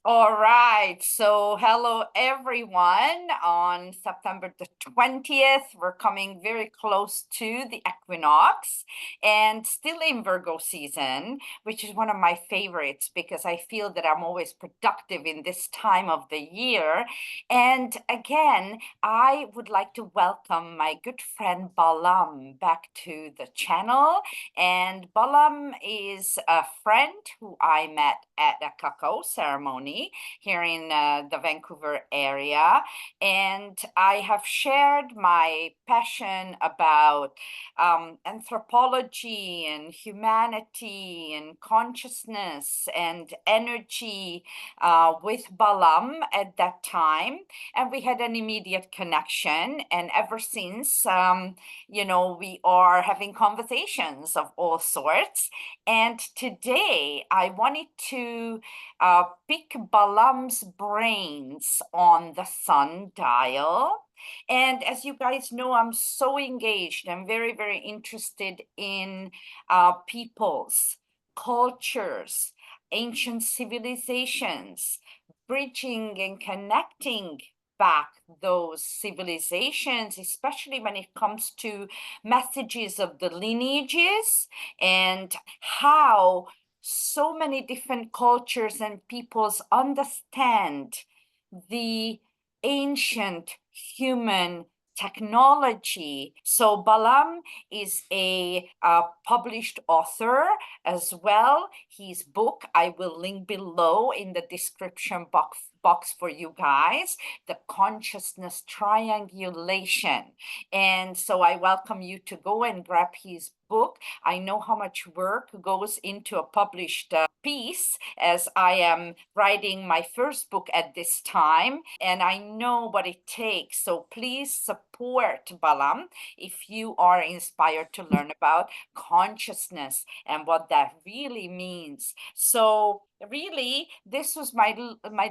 All right. So, hello everyone. On September the 20th, we're coming very close to the equinox and still in Virgo season, which is one of my favorites because I feel that I'm always productive in this time of the year. And again, I would like to welcome my good friend Balam back to the channel. And Balam is a friend who I met at a cacao ceremony here in the Vancouver area. And I have shared my passion about anthropology and humanity and consciousness and energy with Balam at that time. And we had an immediate connection. And ever since, we are having conversations of all sorts. And today I wanted to pick Balam's brains on the sundial. And as you guys know, I'm so engaged. I'm very, very interested in peoples, cultures, ancient civilizations, bridging and connecting back those civilizations, especially when it comes to messages of the lineages and how so many different cultures and peoples understand the ancient human technology. So Balam is a published author as well. His book, I will link below in the description box for you guys, the Consciousness Triangulation. And so I welcome you to go and grab his book. I know how much work goes into a published piece, as I am writing my first book at this time, and I know what it takes. So please support Balam if you are inspired to learn about consciousness and what that really means. So really, this was my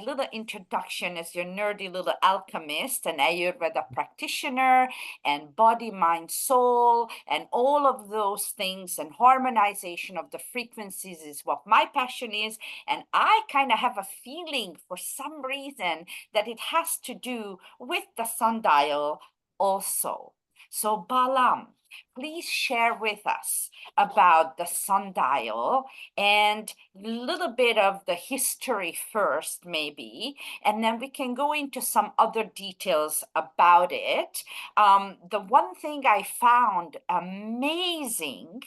little introduction as your nerdy little alchemist, an Ayurveda practitioner, and body, mind, soul, and all of those things, and harmonization of the frequencies is what my passion is. And I kind of have a feeling for some reason that it has to do with the sundial also. So Balam, please share with us about the sundial and a little bit of the history first, maybe, and then we can go into some other details about it. The one thing I found amazing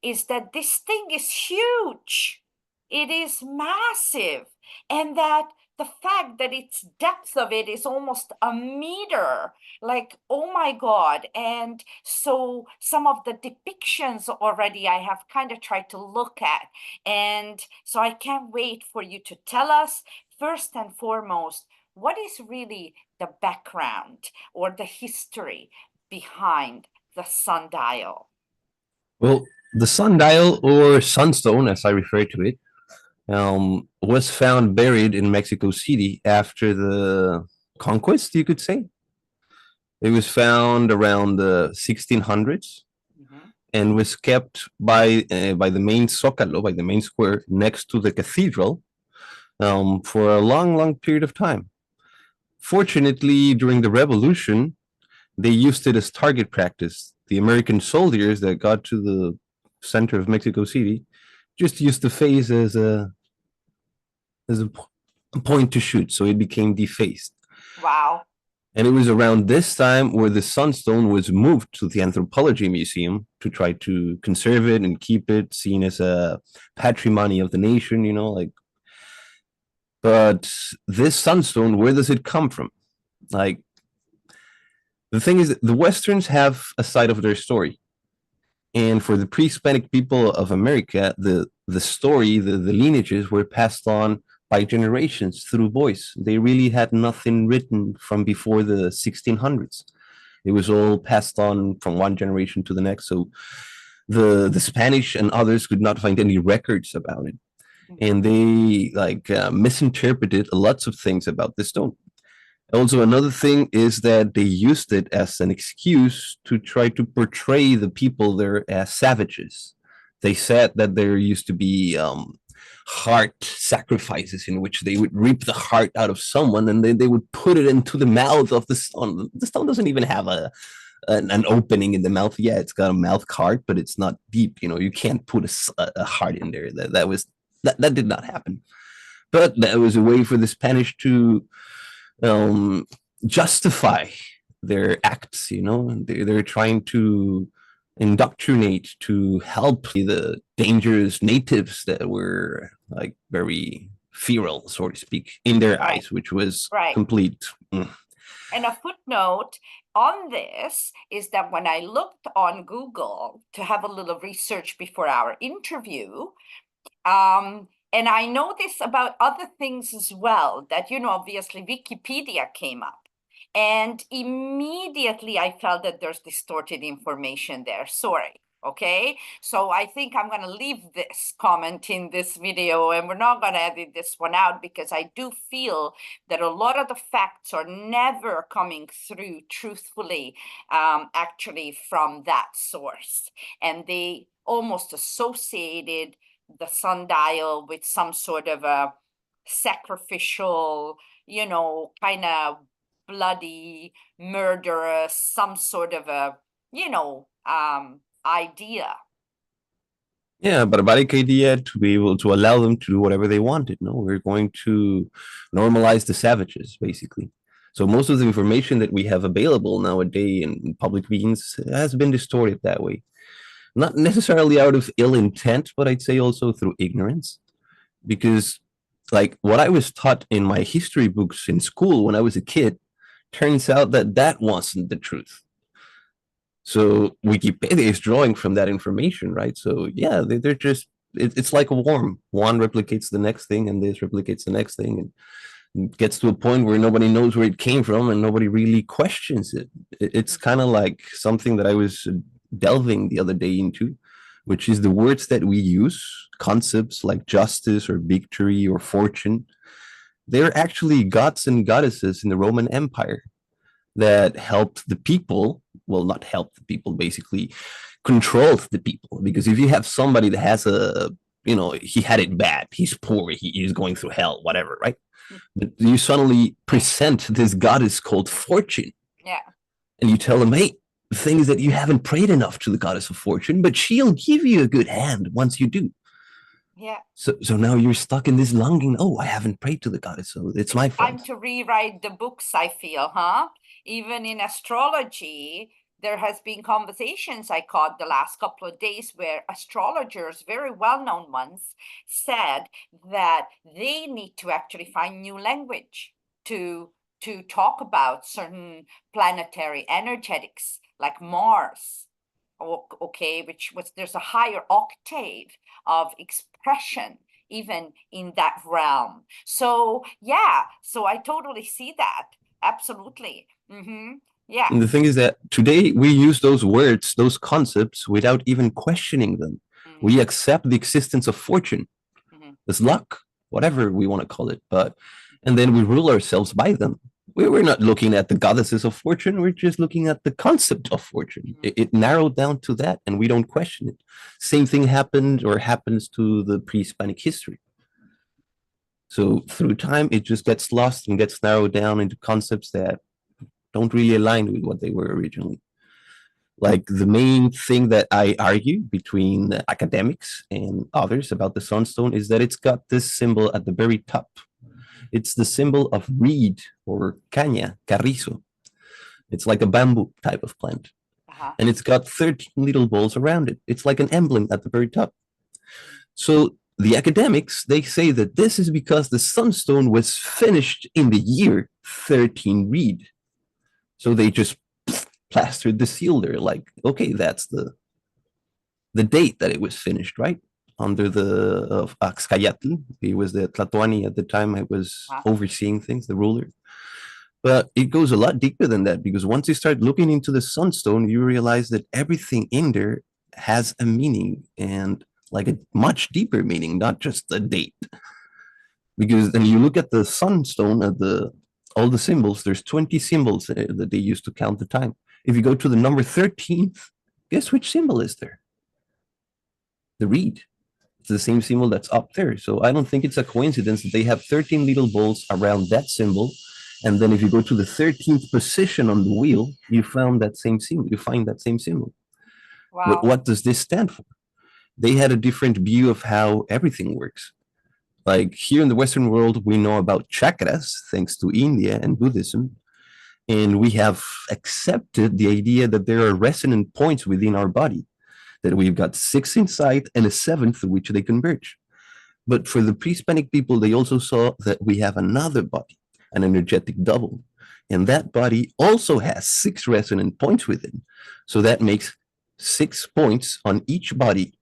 is that this thing is huge. It is massive, and that the fact that its depth of it is almost a meter, like, oh my God. And so some of the depictions already I have kind of tried to look at. And so I can't wait for you to tell us, first and foremost, what is really the background or the history behind the sundial? Well, the sundial or sunstone, as I refer to it, was found buried in Mexico City after the conquest, you could say. It was found around the 1600s Mhm. and was kept by the main Zócalo, by the main square next to the cathedral, for a long, long period of time. Fortunately, during the revolution, they used it as target practice. The American soldiers that got to the center of Mexico City just used the face as a point to shoot, so it became defaced. Wow. And it was around this time where the sunstone was moved to the Anthropology Museum to try to conserve it and keep it seen as a patrimony of the nation, like. But this sunstone, where does it come from? Like, the thing is, the Westerns have a side of their story. And for the pre-Hispanic people of America, the story, the lineages were passed on by generations through voice. They really had nothing written from before the 1600s. It was all passed on from one generation to the next. So the Spanish and others could not find any records about it, and they misinterpreted lots of things about the stone. Also, another thing is that they used it as an excuse to try to portray the people there as savages. They said that there used to be heart sacrifices in which they would rip the heart out of someone and then they would put it into the mouth of the stone. The stone doesn't even have an opening in the mouth. Yeah, it's got a mouth cart, but it's not deep. You know, you can't put a heart in there. That did not happen. But that was a way for the Spanish to um, justify their acts. You know, they're trying to indoctrinate to help the dangerous natives that were like very feral, so to speak, in their Right. eyes, which was Right. complete. And a footnote on this is that when I looked on Google to have a little research before our interview, and I know this about other things as well, that, obviously Wikipedia came up. And immediately I felt that there's distorted information there. Sorry. Okay, so I think I'm going to leave this comment in this video and we're not going to edit this one out because I do feel that a lot of the facts are never coming through truthfully, actually from that source. And they almost associated the sundial with some sort of a sacrificial, kind of bloody, murderous, some sort of a, idea. Yeah, barbaric idea to be able to allow them to do whatever they wanted. No, we're going to normalize the savages, basically. So most of the information that we have available nowadays in public means has been distorted that way. Not necessarily out of ill intent, but I'd say also through ignorance. Because like what I was taught in my history books in school when I was a kid, turns out that that wasn't the truth. So Wikipedia is drawing from that information, right? So yeah, they're just it's like a worm. One replicates the next thing, and this replicates the next thing, and it gets to a point where nobody knows where it came from, and nobody really questions it. It's kind of like something that I was delving the other day into, which is the words that we use, concepts like justice or victory or fortune. They're actually gods and goddesses in the Roman Empire that helped the people, well, not help the people, basically controlled the people. Because if you have somebody that has he had it bad, he's poor, he's going through hell, whatever, right? But you suddenly present this goddess called fortune. Yeah. And you tell them, hey, the thing is that you haven't prayed enough to the goddess of fortune, but she'll give you a good hand once you do. Yeah. So now you're stuck in this longing. Oh, I haven't prayed to the goddess, so it's my fault. Time to rewrite the books, I feel, huh? Even in astrology, there has been conversations I caught the last couple of days where astrologers, very well-known ones, said that they need to actually find new language to talk about certain planetary energetics like Mars. Okay, which was there's a higher octave of expression even in that realm. So yeah, so I totally see that. Absolutely. Yeah. And the thing is that today we use those words, those concepts, without even questioning them. We accept the existence of fortune, this luck, whatever we want to call it, and then we rule ourselves by them. We're not looking at the goddesses of fortune. We're just looking at the concept of fortune. It narrowed down to that, and we don't question it. Same thing happened or happens to the pre-Hispanic history. So through time, it just gets lost and gets narrowed down into concepts that don't really align with what they were originally. Like the main thing that I argue between academics and others about the sunstone is that it's got this symbol at the very top. It's the symbol of reed or caña, carrizo. It's like a bamboo type of plant. And it's got 13 little balls around it. It's like an emblem at the very top. So the academics, they say that this is because the sunstone was finished in the year 13 reed. So they just plastered the seal there, like, okay, that's the date that it was finished, right? Under the of Axcayatl. He was the Tlatoani at the time. I was overseeing things, the ruler. But it goes a lot deeper than that, because once you start looking into the sunstone, you realize that everything in there has a meaning, and like a much deeper meaning, not just a date. Because then you look at the sunstone, at all the symbols, there's 20 symbols that they use to count the time. If you go to the number 13, guess which symbol is there? the reed. It's the same symbol that's up there. So I don't think it's a coincidence that they have 13 little balls around that symbol. And then if you go to the 13th position on the wheel, you found that same symbol. You find that same symbol. Wow. What does this stand for? They had a different view of how everything works. Like here in the Western world, we know about chakras, thanks to India and Buddhism. And we have accepted the idea that there are resonant points within our body, that we've got six inside and a seventh through which they converge. But for the pre-Hispanic people, they also saw that we have another body, an energetic double. And that body also has six resonant points within. So that makes 6 points on each body,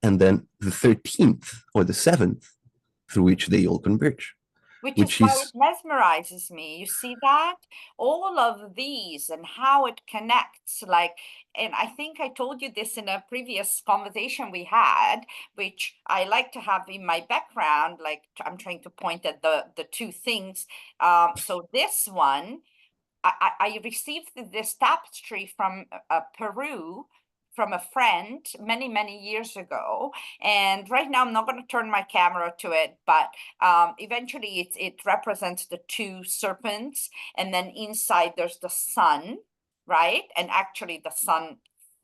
and then the 13th or the seventh through which they all converge, Which is which why it is mesmerizes me. You see that? All of these and how it connects, like, and I think I told you this in a previous conversation we had, which I like to have in my background, like I'm trying to point at the two things. So this one, I received this tapestry from Peru from a friend many, many years ago. And right now, I'm not going to turn my camera to it, but eventually it represents the two serpents. And then inside there's the sun, right? And actually the sun,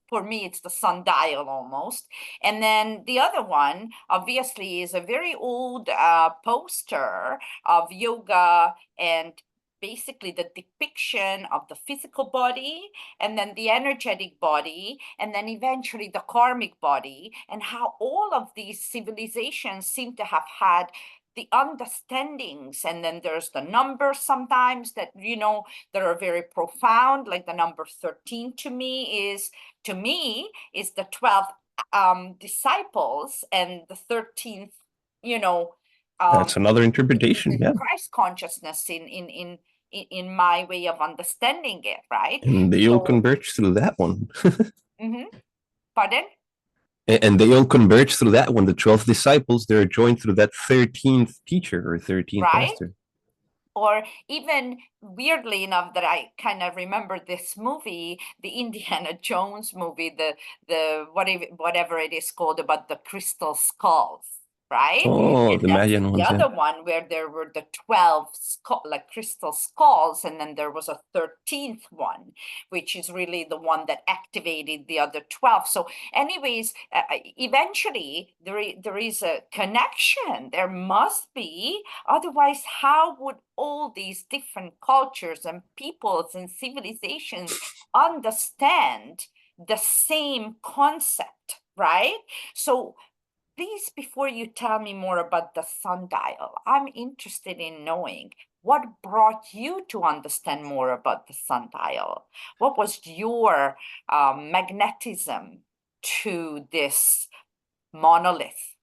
for me, it's the sundial almost. And then the other one, obviously, is a very old poster of yoga and basically the depiction of the physical body and then the energetic body and then eventually the karmic body, and how all of these civilizations seem to have had the understandings. And then there's the numbers sometimes that that are very profound, like the number 13 to me is the 12 disciples, and the 13th, you know that's another interpretation, the yeah. Christ consciousness in my way of understanding it, right? And they all So, converge through that one. pardon? And they all converge through that one. The 12 disciples, they're joined through that 13th teacher or 13th Right? master. Or even weirdly enough, that I kind of remember this movie, the Indiana Jones movie, the whatever it is called, about the crystal skulls, right? Oh, And the that's Mayan the ones, yeah. other one where there were the 12 like crystal skulls, and then there was a 13th one, which is really the one that activated the other 12. So anyways, eventually there is a connection. There must be. Otherwise, how would all these different cultures and peoples and civilizations understand the same concept, right? So please, before you tell me more about the sundial, I'm interested in knowing what brought you to understand more about the sundial. What was your magnetism to this monolith?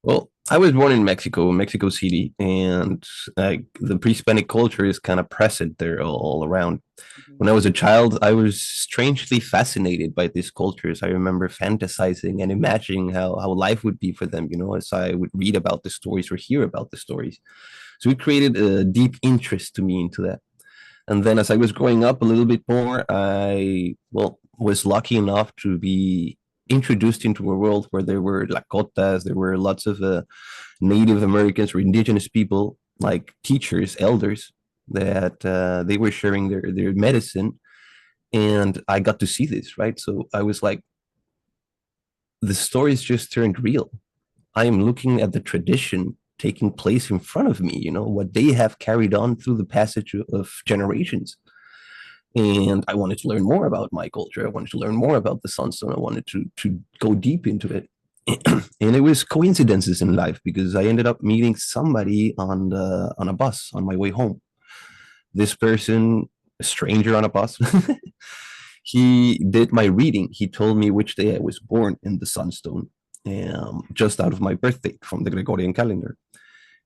Well, I was born in Mexico, Mexico City, and like the pre-Hispanic culture is kind of present there all around. Mhm. When I was a child, I was strangely fascinated by these cultures. I remember fantasizing and imagining how life would be for them, as I would read about the stories or hear about the stories. So it created a deep interest to me into that. And then as I was growing up a little bit more, I, well, was lucky enough to be introduced into a world where there were Lakotas, there were lots of Native Americans or indigenous people, like teachers, elders, that they were sharing their medicine. And I got to see this, right? So I was like, the stories just turned real. I am looking at the tradition taking place in front of me, what they have carried on through the passage of generations. And I wanted to learn more about my culture. I wanted to learn more about the Sunstone. I wanted to go deep into it. And it was coincidences in life because I ended up meeting somebody on a bus on my way home. This person, a stranger on a bus, he did my reading. He told me which day I was born in the Sunstone, just out of my birthday from the Gregorian calendar.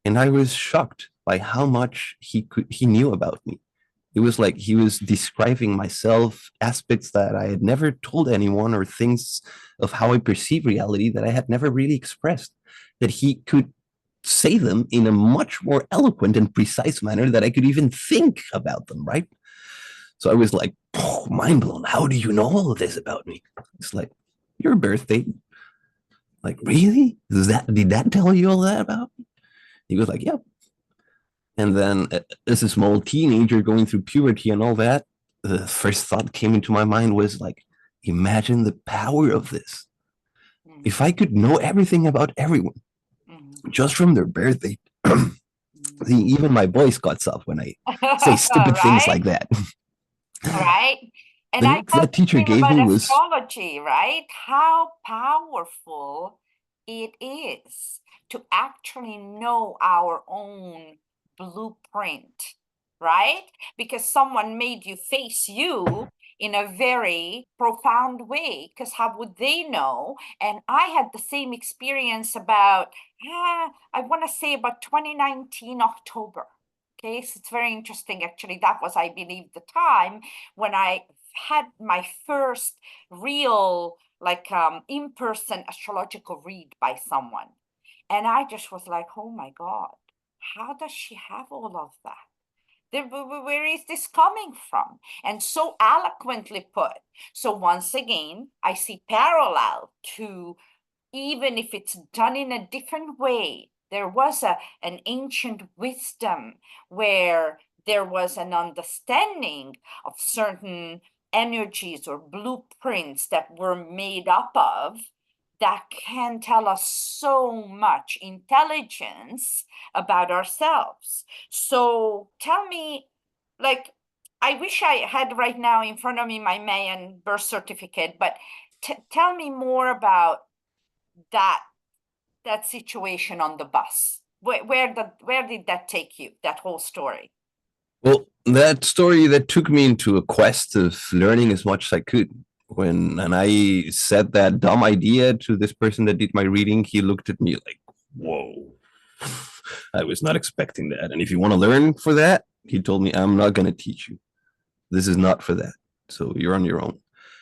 And I was shocked by how much he knew about me. It was like he was describing myself, aspects that I had never told anyone, or things of how I perceive reality that I had never really expressed, that he could say them in a much more eloquent and precise manner that I could even think about them, right? So I was like, mind blown. How do you know all of this about me? It's like, your birthday. Like, really? Did that tell you all that about me? He goes like, yep. And then as a small teenager going through puberty and all that, the first thought came into my mind was like, imagine the power of this. If I could know everything about everyone just from their birthday, even my voice cuts off when I say stupid things Right? like that. Right? And The I notes love that the teacher thing gave me about was, astrology, right? How powerful it is to actually know our own blueprint, right? Because someone made you face you in a very profound way. Because how would they know? And I had the same experience about, I want to say about 2019 October. Okay, so it's very interesting. Actually, that was, I believe, the time when I had my first real, like, in-person astrological read by someone. And I just was like, oh my God, how does she have all of that? Where is this coming from? And so eloquently put. So once again, I see parallel to, even if it's done in a different way, there was an ancient wisdom where there was an understanding of certain energies or blueprints that were made up of that can tell us so much intelligence about ourselves. So tell me, like, I wish I had right now in front of me my Mayan birth certificate, but tell me more about that situation on the bus. Where did that take you, that whole story? well, that story that took me into a quest of learning as much as I could. And I said that dumb idea to this person that did my reading, he looked at me like, whoa, I was not expecting that. And if you want to learn for that, he told me, I'm not going to teach you. This is not for that. So you're on your own.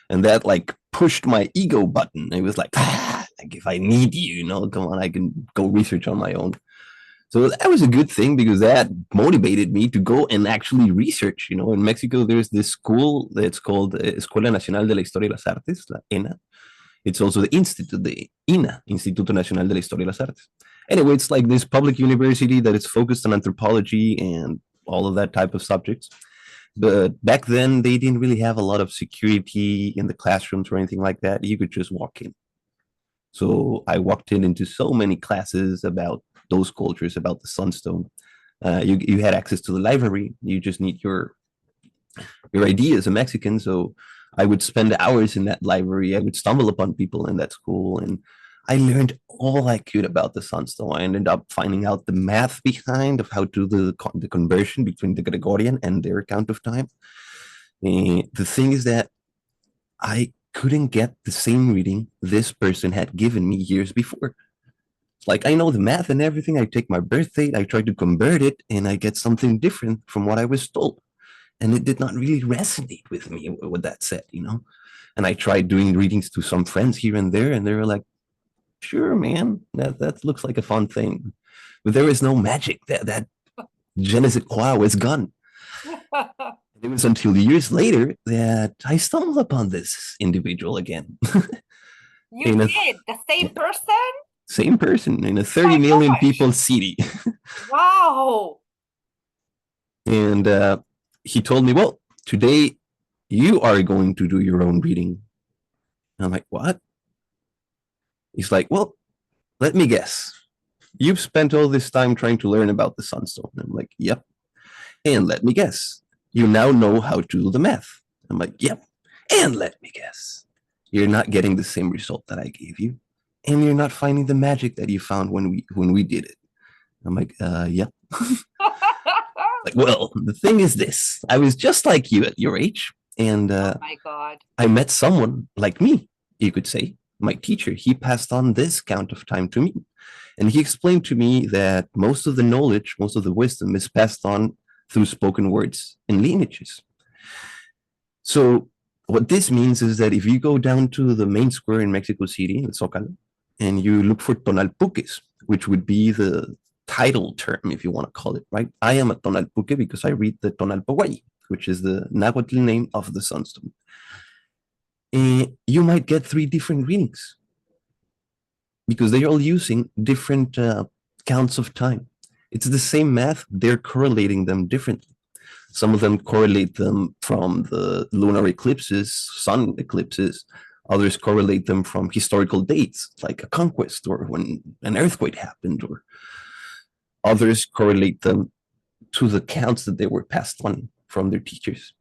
And that like pushed my ego button. It was like, like if I need you, come on, I can go research on my own. So that was a good thing because that motivated me to go and actually research. In Mexico, there's this school that's called Escuela Nacional de la Historia y las Artes, la ENA. It's also the institute, the INA, Instituto Nacional de la Historia y las Artes. Anyway, it's like this public university that is focused on anthropology and all of that type of subjects. But back then, they didn't really have a lot of security in the classrooms or anything like that. You could just walk in. So I walked into so many classes about those cultures, about the Sunstone. You had access to the library. You just need your ID as a Mexican. So I would spend hours in that library. I would stumble upon people in that school, and I learned all I could about the Sunstone. I ended up finding out the math behind of how to do the conversion between the Gregorian and their count of time. The thing is that I couldn't get the same reading this person had given me years before. Like, I know the math and everything. I take my birth date, I try to convert it, and I get something different from what I was told. And it did not really resonate with me with that said. And I tried doing readings to some friends here and there, and they were like, sure, man, that looks like a fun thing. But there is no magic. That je ne sais quoi was gone. It was until years later that I stumbled upon this individual again. You in a did the same person? Same person in a Oh my 30 million gosh. people city. Wow. And he told me, well, today you are going to do your own reading. And I'm like, what? He's like, well, let me guess. You've spent all this time trying to learn about the Sunstone. I'm like, yep. And let me guess. You now know how to do the math. I'm like, yep. And let me guess. You're not getting the same result that I gave you. And you're not finding the magic that you found when we did it. I'm like, yep. Like, well, the thing is this. I was just like you at your age. And Oh my God. I met someone like me, you could say, my teacher. He passed on this count of time to me. And he explained to me that most of the knowledge, most of the wisdom is passed on through spoken words and lineages. So what this means is that if you go down to the main square in Mexico City, the Zócalo, and you look for tonalpuques, which would be the title term, if you want to call it, right? I am a tonalpuque because I read the tonalpohualli, which is the Nahuatl name of the sunstone. And you might get 3 different readings. because they are all using different counts of time. It's the same math, they're correlating them differently. Some of them correlate them from the lunar eclipses, sun eclipses. Others correlate them from historical dates, like a conquest or when an earthquake happened, or others correlate them to the counts that they were passed on from their teachers.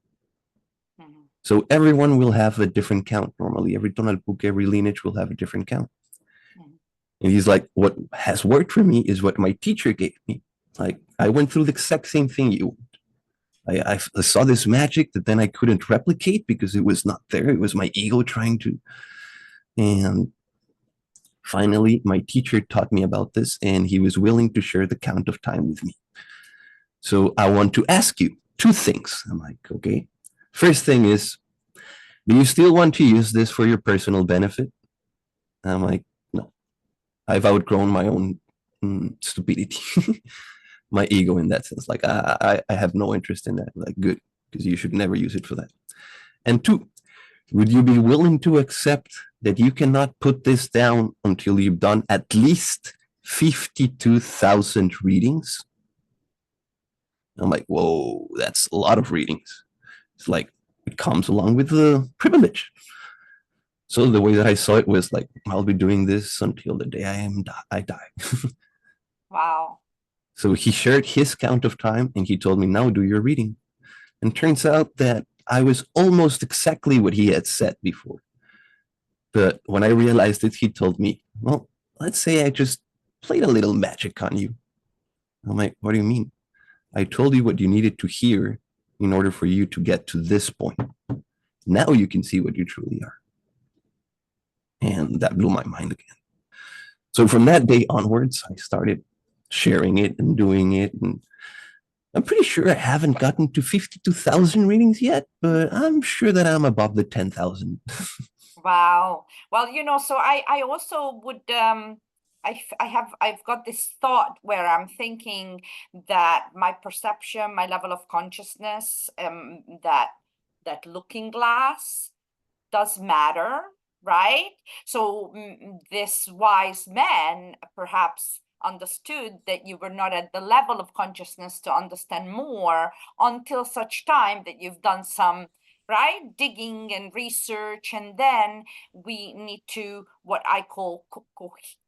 Mhm. So everyone will have a different count normally. Every tonal book, every lineage will have a different count. Mhm. And he's like, what has worked for me is what my teacher gave me. Like, I went through the exact same thing you. I saw this magic that then I couldn't replicate because it was not there. It was my ego trying to. And finally, my teacher taught me about this, and he was willing to share the count of time with me. So I want to ask you two things. I'm like, okay. First thing is, do you still want to use this for your personal benefit? I'm like, no, I've outgrown my own stupidity, my ego in that sense. Like, I have no interest in that. Like, good, because you should never use it for that. And two, would you be willing to accept that you cannot put this down until you've done at least 52,000 readings? I'm like, whoa, that's a lot of readings. It's like, it comes along with the privilege. So the way that I saw it was like, I'll be doing this until the day I die. Wow. So he shared his count of time and he told me, now do your reading. And turns out that I was almost exactly what he had said before. But when I realized it, he told me, well, let's say I just played a little magic on you. I'm like, what do you mean? I told you what you needed to hear in order for you to get to this point. Now you can see what you truly are. And that blew my mind again. So from that day onwards, I started sharing it and doing it. And I'm pretty sure I haven't gotten to 52,000 readings yet, but I'm sure that I'm above the 10,000. Wow. Well, so I also would I've got this thought where I'm thinking that my perception, my level of consciousness, that looking glass does matter, right? So this wise man perhaps understood that you were not at the level of consciousness to understand more until such time that you've done some right digging and research, and then we need to what I call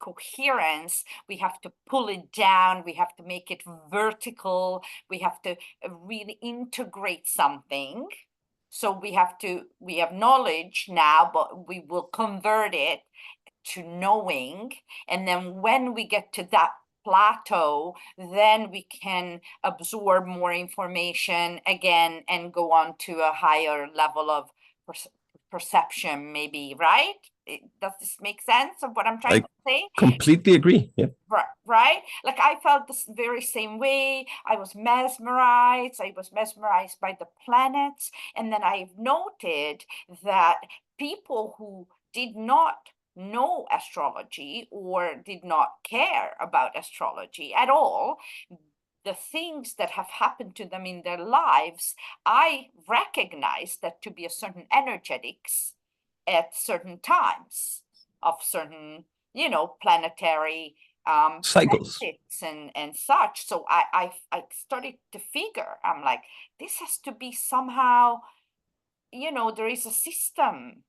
coherence. We have to pull it down, we have to make it vertical, we have to really integrate something. So we have knowledge now, but we will convert it to knowing. And then when we get to that plateau, then we can absorb more information again and go on to a higher level of perception, maybe, right? Does this make sense of what I'm trying I to say? completely agree. Yeah. Right? Like I felt this very same way. I was mesmerized. I was mesmerized by the planets. And then I've noted that people who did not know astrology or did not care about astrology at all, the things that have happened to them in their lives, I recognize that to be a certain energetics at certain times of certain, planetary Cycles. transits and such. So I started to figure, I'm like, this has to be somehow, there is a system.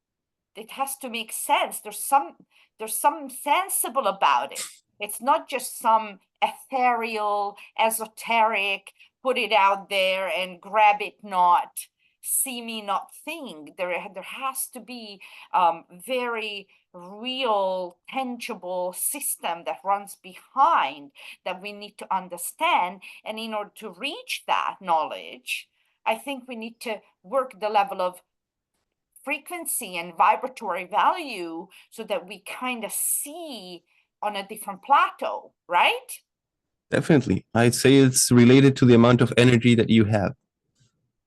It has to make sense. There's some sensible about it. It's not just some ethereal, esoteric, put it out there and grab it not, see me not thing. There has to be very real, tangible system that runs behind that we need to understand. And in order to reach that knowledge, I think we need to work the level of frequency and vibratory value so that we kind of see on a different plateau, right? Definitely. I'd say it's related to the amount of energy that you have.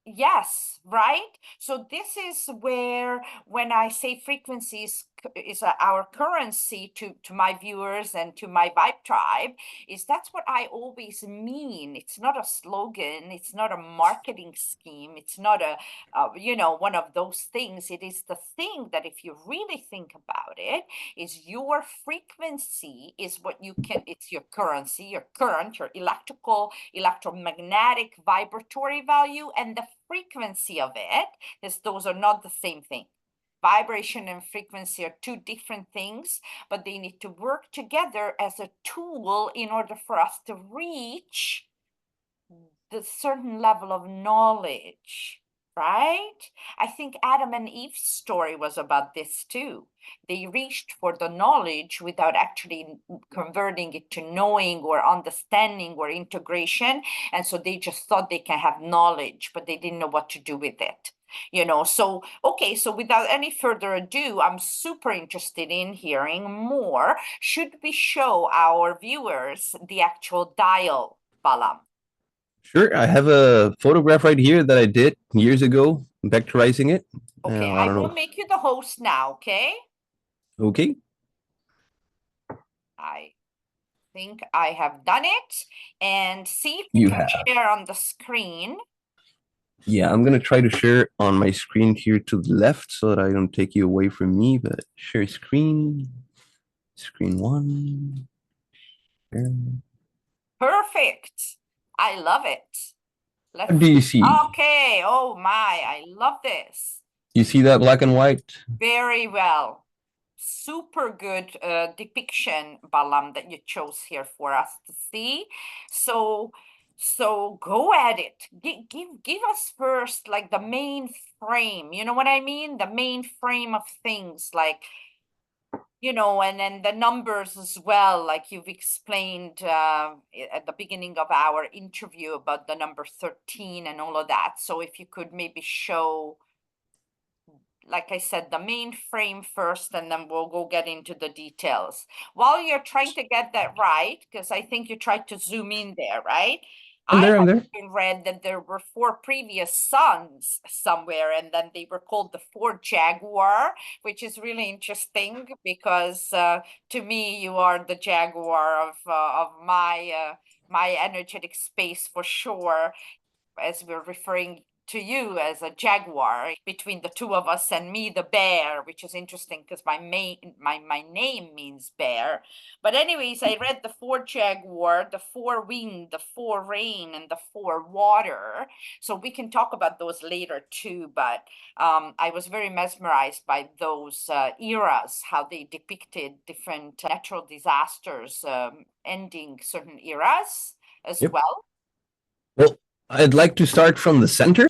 Yes, right? So this is where, when I say frequencies is our currency to my viewers and to my vibe tribe, is that's what I always mean. It's not a slogan, it's not a marketing scheme, it's not a one of those things. It is the thing that, if you really think about it, is your frequency is what you can, it's your currency, your current, your electrical, electromagnetic, vibratory value, and the frequency of it, is those are not the same thing. Vibration and frequency are two different things, but they need to work together as a tool in order for us to reach the certain level of knowledge, right? I think Adam and Eve's story was about this too. They reached for the knowledge without actually converting it to knowing or understanding or integration. And so they just thought they can have knowledge, but they didn't know what to do with it. So okay, so without any further ado, I'm super interested in hearing more. Should we show our viewers the actual dial, Balam? Sure, I have a photograph right here that I did years ago, vectorizing it. Okay, I I don't will know. make you the host now, okay? Okay, I think I have done it. And see if you you can have. share on the screen. Yeah, I'm gonna try to share on my screen here to the left so that I don't take you away from me, but share screen, screen one. Share. Perfect. I love it. What Let's do you see. see? Okay, oh my, I love this. You see that black and white? Very well. Super good depiction, Balam, that you chose here for us to see. So go at it. Give us first like the main frame. You know what I mean? The main frame of things, like, and then the numbers as well, like you've explained at the beginning of our interview about the number 13 and all of that. So if you could maybe show, like I said, the main frame first, and then we'll go get into the details. While you're trying to get that right, because I think you tried to zoom in there, right? I'm there, I'm there. I read that there were 4 previous suns somewhere, and then they were called the 4 jaguar, which is really interesting because to me, you are the jaguar of my energetic space for sure, as we're referring to you as a jaguar, between the two of us and me, the bear, which is interesting because my name means bear. But anyways, I read the 4 jaguar, the 4 wind, the 4 rain, and the 4 water. So we can talk about those later too. But I was very mesmerized by those eras, how they depicted different natural disasters ending certain eras as Yep. well. Well, I'd like to start from the center.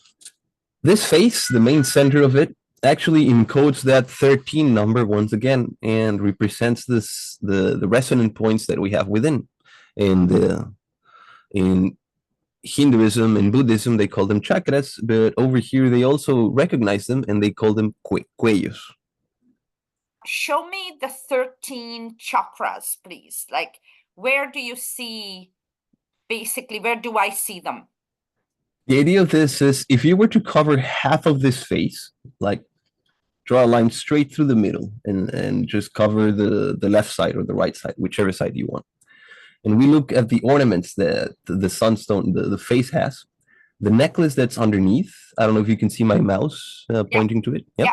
This face, the main center of it, actually encodes that 13 number once again and represents the resonant points that we have within. And in Hinduism and Buddhism, they call them chakras, but over here they also recognize them and they call them cuellos. Show me the 13 chakras, please. Like, where do you see, basically, where do I see them? The idea of this is if you were to cover half of this face, like draw a line straight through the middle and just cover the left side or the right side, whichever side you want. And we look at the ornaments that the sunstone, the face has. The necklace that's underneath, I don't know if you can see my mouse pointing to it. Yep.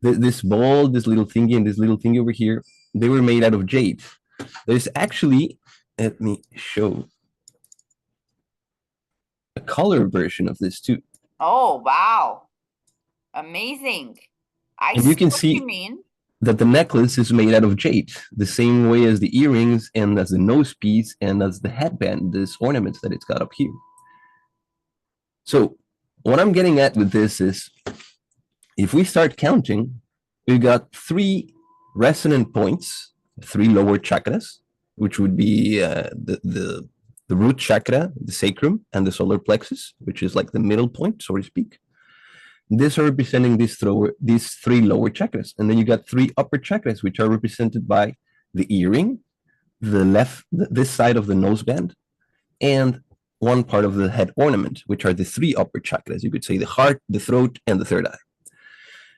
Yeah. This ball, this little thingy, and this little thingy over here, they were made out of jade. There's actually, let me show a color version of this too. Oh, wow. Amazing. And you can see what you mean. That the necklace is made out of jade, the same way as the earrings and as the nose piece and as the headband, this ornaments that it's got up here. So what I'm getting at with this is, if we start counting, we've got 3 resonant points, 3 lower chakras, which would be the root chakra, the sacrum, and the solar plexus, which is like the middle point, so to speak. These are representing these 3 lower chakras. And then you got 3 upper chakras, which are represented by the earring, this side of the noseband, and one part of the head ornament, which are the three upper chakras. You could say the heart, the throat, and the third eye.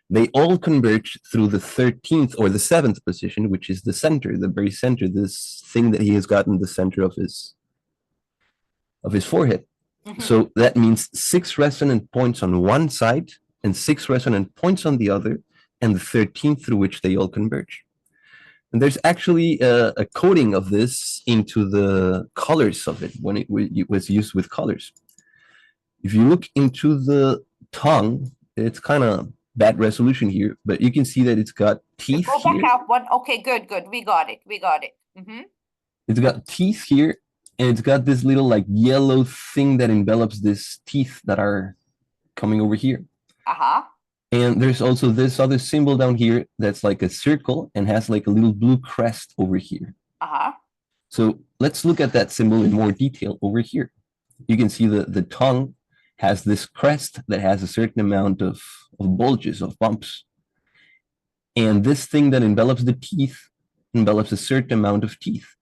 They all converge through the 13th or the 7th position, which is the center, the very center, this thing that he has got in the center of his forehead. So that means 6 resonant points on one side and 6 resonant points on the other, and the 13th through which they all converge. And there's actually a coding of this into the colors of it when it was used with colors. If you look into the tongue, it's kind of bad resolution here, but you can see that it's got teeth Go back here. out one. Okay, good. We got it. It's got teeth here, and it's got this little like yellow thing that envelops these teeth that are coming over here. And there's also this other symbol down here that's like a circle and has like a little blue crest over here. So let's look at that symbol in more detail over here. You can see the tongue has this crest that has a certain amount of bulges, of bumps. And this thing that envelops the teeth envelops a certain amount of teeth.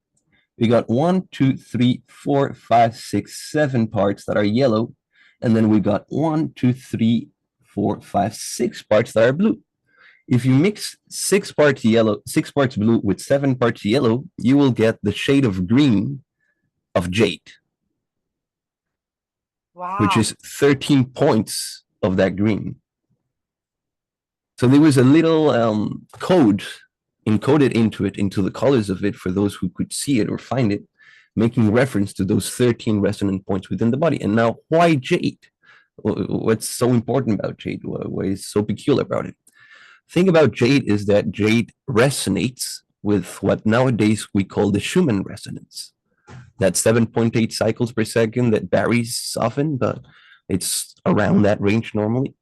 We got 1, 2, 3, 4, 5, 6, 7 parts that are yellow. And then we got 1, 2, 3, 4, 5, 6 parts that are blue. If you mix 6 parts yellow, 6 parts blue with 7 parts yellow, you will get the shade of green of jade. Wow. Which is 13 points of that green. So there was a little code encoded into the colors of it for those who could see it or find it, making reference to those 13 resonant points within the body. And now, why jade? What's so important about jade? What is so peculiar about it? The thing about jade is that jade resonates with what nowadays we call the Schumann resonance. That's 7.8 cycles per second. That varies often, but it's around that range normally.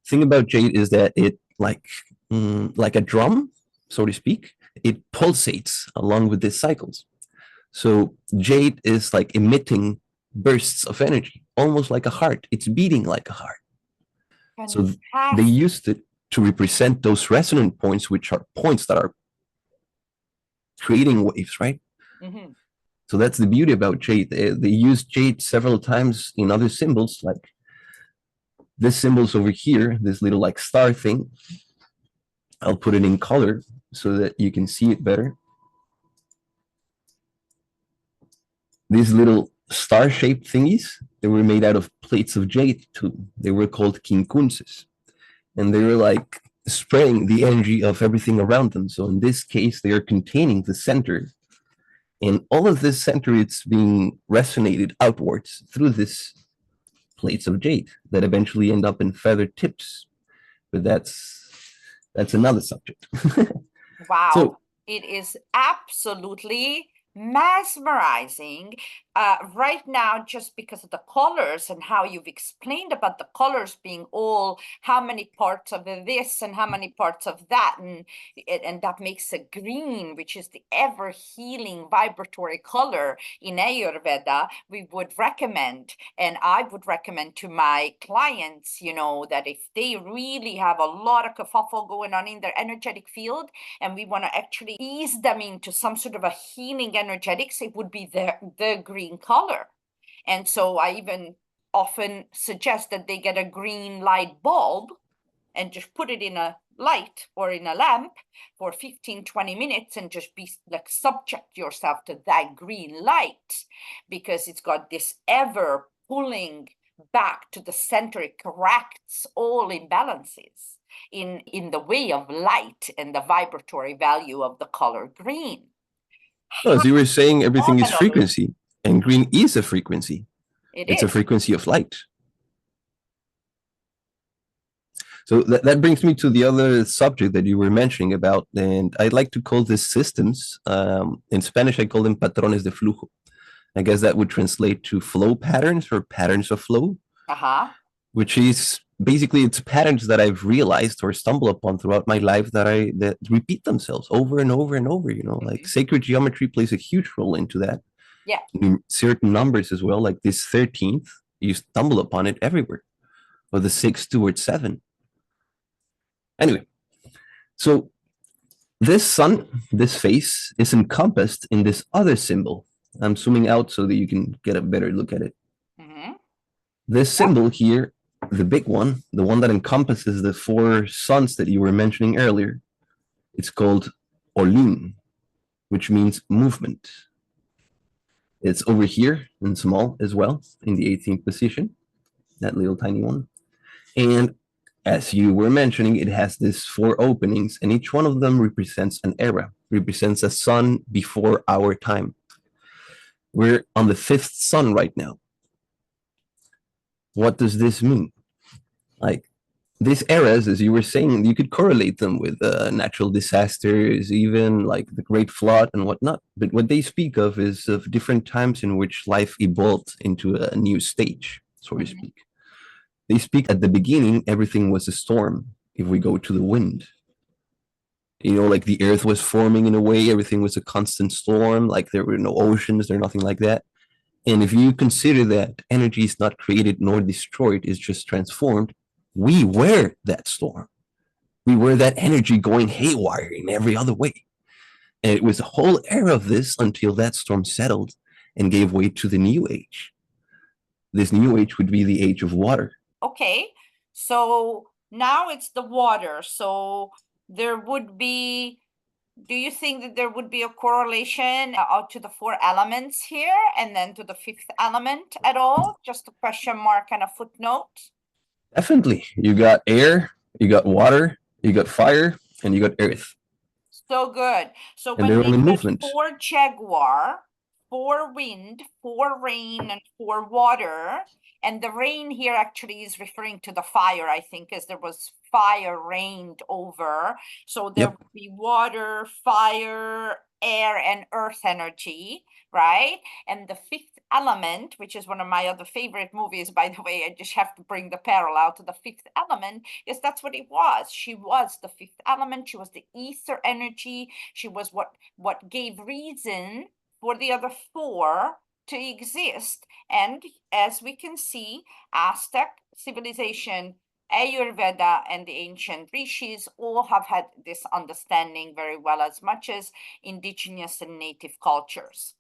The thing about jade is that it, like a drum, so to speak, it pulsates along with these cycles. So jade is like emitting bursts of energy, almost like a heart. It's beating like a heart. So they used it to represent those resonant points, which are points that are creating waves, right? So that's the beauty about jade. They use jade several times in other symbols, like this symbol's over here, this little like star thing. I'll put it in color so that you can see it better. These little star-shaped thingies, they were made out of plates of jade too. They were called quincunces. And they were like spraying the energy of everything around them. So in this case, they are containing the center. And all of this center, it's being resonated outwards through this plates of jade that eventually end up in feather tips. But that's another subject. Wow. So, it is absolutely mesmerizing right now, just because of the colors and how you've explained about the colors being all how many parts of this and how many parts of that, and that makes a green, which is the ever healing vibratory color in Ayurveda. We would recommend, and I would recommend to my clients, that if they really have a lot of kerfuffle going on in their energetic field and we want to actually ease them into some sort of a healing energetics, it would be the green color. And so I even often suggest that they get a green light bulb and just put it in a light or in a lamp for 15-20 minutes and just be like, subject yourself to that green light, because it's got this ever pulling back to the center. It corrects all imbalances in the way of light and the vibratory value of the color green. As you were saying, everything is frequency, and green is a frequency. It's a frequency of light. So that brings me to the other subject that you were mentioning about, and I'd like to call this systems. In Spanish, I call them patrones de flujo. I guess that would translate to flow patterns or patterns of flow, which is basically it's patterns that I've realized or stumbled upon throughout my life that repeat themselves over and over and over. Like sacred geometry plays a huge role into that. Yeah. In certain numbers as well, like this 13th, you stumble upon it everywhere, or the 6 towards 7. Anyway, so this sun, this face, is encompassed in this other symbol, I'm zooming out so that you can get a better look at it. Mm-hmm. This Yep. symbol here, the big one, the one that encompasses the four suns that you were mentioning earlier, it's called Olin, which means movement. It's over here in small as well, in the 18th position, that little tiny one. And as you were mentioning, it has these four openings, and each one of them represents an era, represents a sun before our time. We're on the fifth sun right now. What does this mean? Like, these eras, as you were saying, you could correlate them with natural disasters, even like the Great Flood and whatnot. But what they speak of is of different times in which life evolved into a new stage, so to speak. They speak at the beginning, everything was a storm. If we go to the wind, like the earth was forming in a way, everything was a constant storm, like there were no oceans, there nothing like that. And if you consider that energy is not created nor destroyed, it's just transformed, we were that storm. We were that energy going haywire in every other way. And it was a whole era of this until that storm settled and gave way to the new age. This new age would be the age of water. Okay, so now it's the water. So there would be, do you think that there would be a correlation to the four elements here and then to the fifth element at all? Just a question mark and a footnote? Definitely. You got air, you got water, you got fire, and you got earth. So good. So And when they're they all in said movement. 4 jaguar, 4 wind, 4 rain, and 4 water, and the rain here actually is referring to the fire, I think, as there was fire rained over. So there would be water, fire, air, and earth energy, right? And the fifth element, which is one of my other favorite movies, by the way, I just have to bring the parallel to the fifth element, is that's what it was. She was the fifth element. She was the ether energy. She was what gave reason for the other 4 to exist. And as we can see, Aztec civilization, Ayurveda, and the ancient rishis all have had this understanding very well, as much as indigenous and native cultures.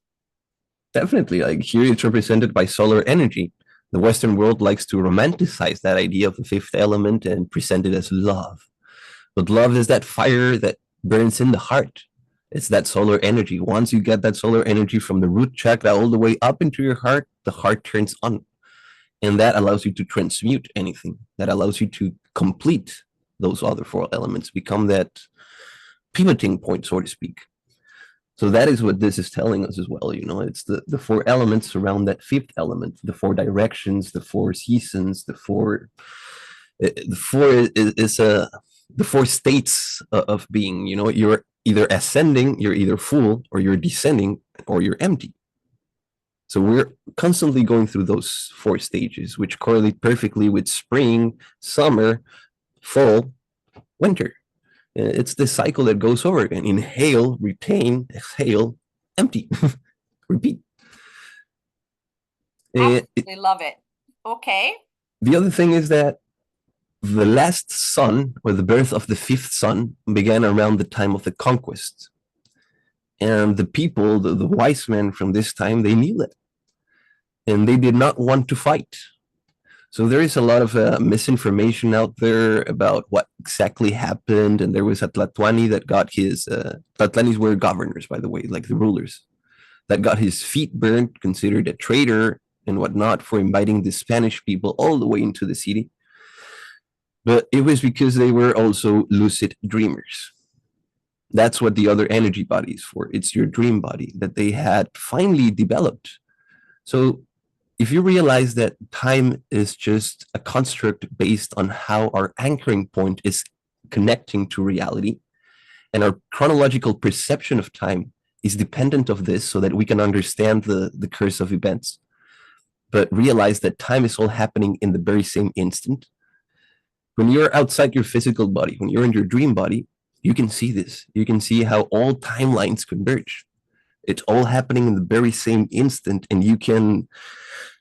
Definitely. Like here it's represented by solar energy. The Western world likes to romanticize that idea of the fifth element and present it as love. But love is that fire that burns in the heart. It's that solar energy. Once you get that solar energy from the root chakra all the way up into your heart, the heart turns on. And that allows you to transmute anything. That allows you to complete those other 4 elements, become that pivoting point, so to speak. So that is what this is telling us as well. It's the 4 elements around that fifth element, the 4 directions, the 4 seasons, the 4 is the 4 states of being. You're either ascending, you're either full, or you're descending, or you're empty. So we're constantly going through those 4 stages, which correlate perfectly with spring, summer, fall, winter. It's the cycle that goes over again. Inhale, retain, exhale, empty, repeat. Absolutely love it. Okay. The other thing is that the last sun, or the birth of the fifth sun, began around the time of the conquest. And the people, the wise men from this time, they knew that. And they did not want to fight. So there is a lot of misinformation out there about what exactly happened. And there was a Tlatoani that got his, Tlatlanis were governors, by the way, like the rulers, that got his feet burned, considered a traitor and whatnot for inviting the Spanish people all the way into the city. But it was because they were also lucid dreamers. That's what the other energy body is for. It's your dream body that they had finally developed. So if you realize that time is just a construct based on how our anchoring point is connecting to reality, and our chronological perception of time is dependent of this so that we can understand the curse of events, but realize that time is all happening in the very same instant. When you're outside your physical body, when you're in your dream body, you can see this. You can see how all timelines converge. It's all happening in the very same instant, and you can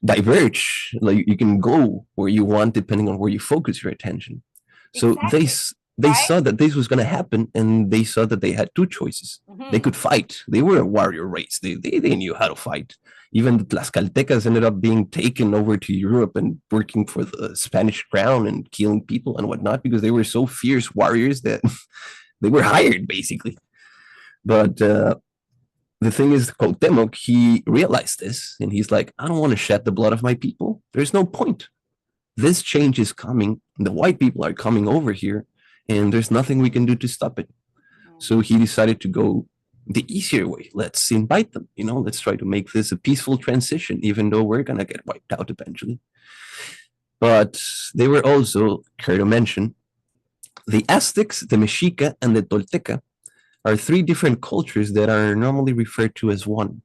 diverge. Like you can go where you want depending on where you focus your attention. So Exactly. They right? saw that this was going to happen, and they saw that they had two choices. They could fight. They were a warrior race. They knew how to fight. Even the Tlaxcaltecas ended up being taken over to Europe and working for the Spanish crown and killing people and whatnot because they were so fierce warriors that they were hired, basically. But the thing is, Cuauhtemoc, he realized this, and he's like, I don't want to shed the blood of my people. There's no point. This change is coming. The white people are coming over here, and there's nothing we can do to stop it. So he decided to go the easier way. Let's invite them. Let's try to make this a peaceful transition, even though we're going to get wiped out eventually. But they were also, care to mention, the Aztecs, the Mexica, and the Tolteca are three different cultures that are normally referred to as one.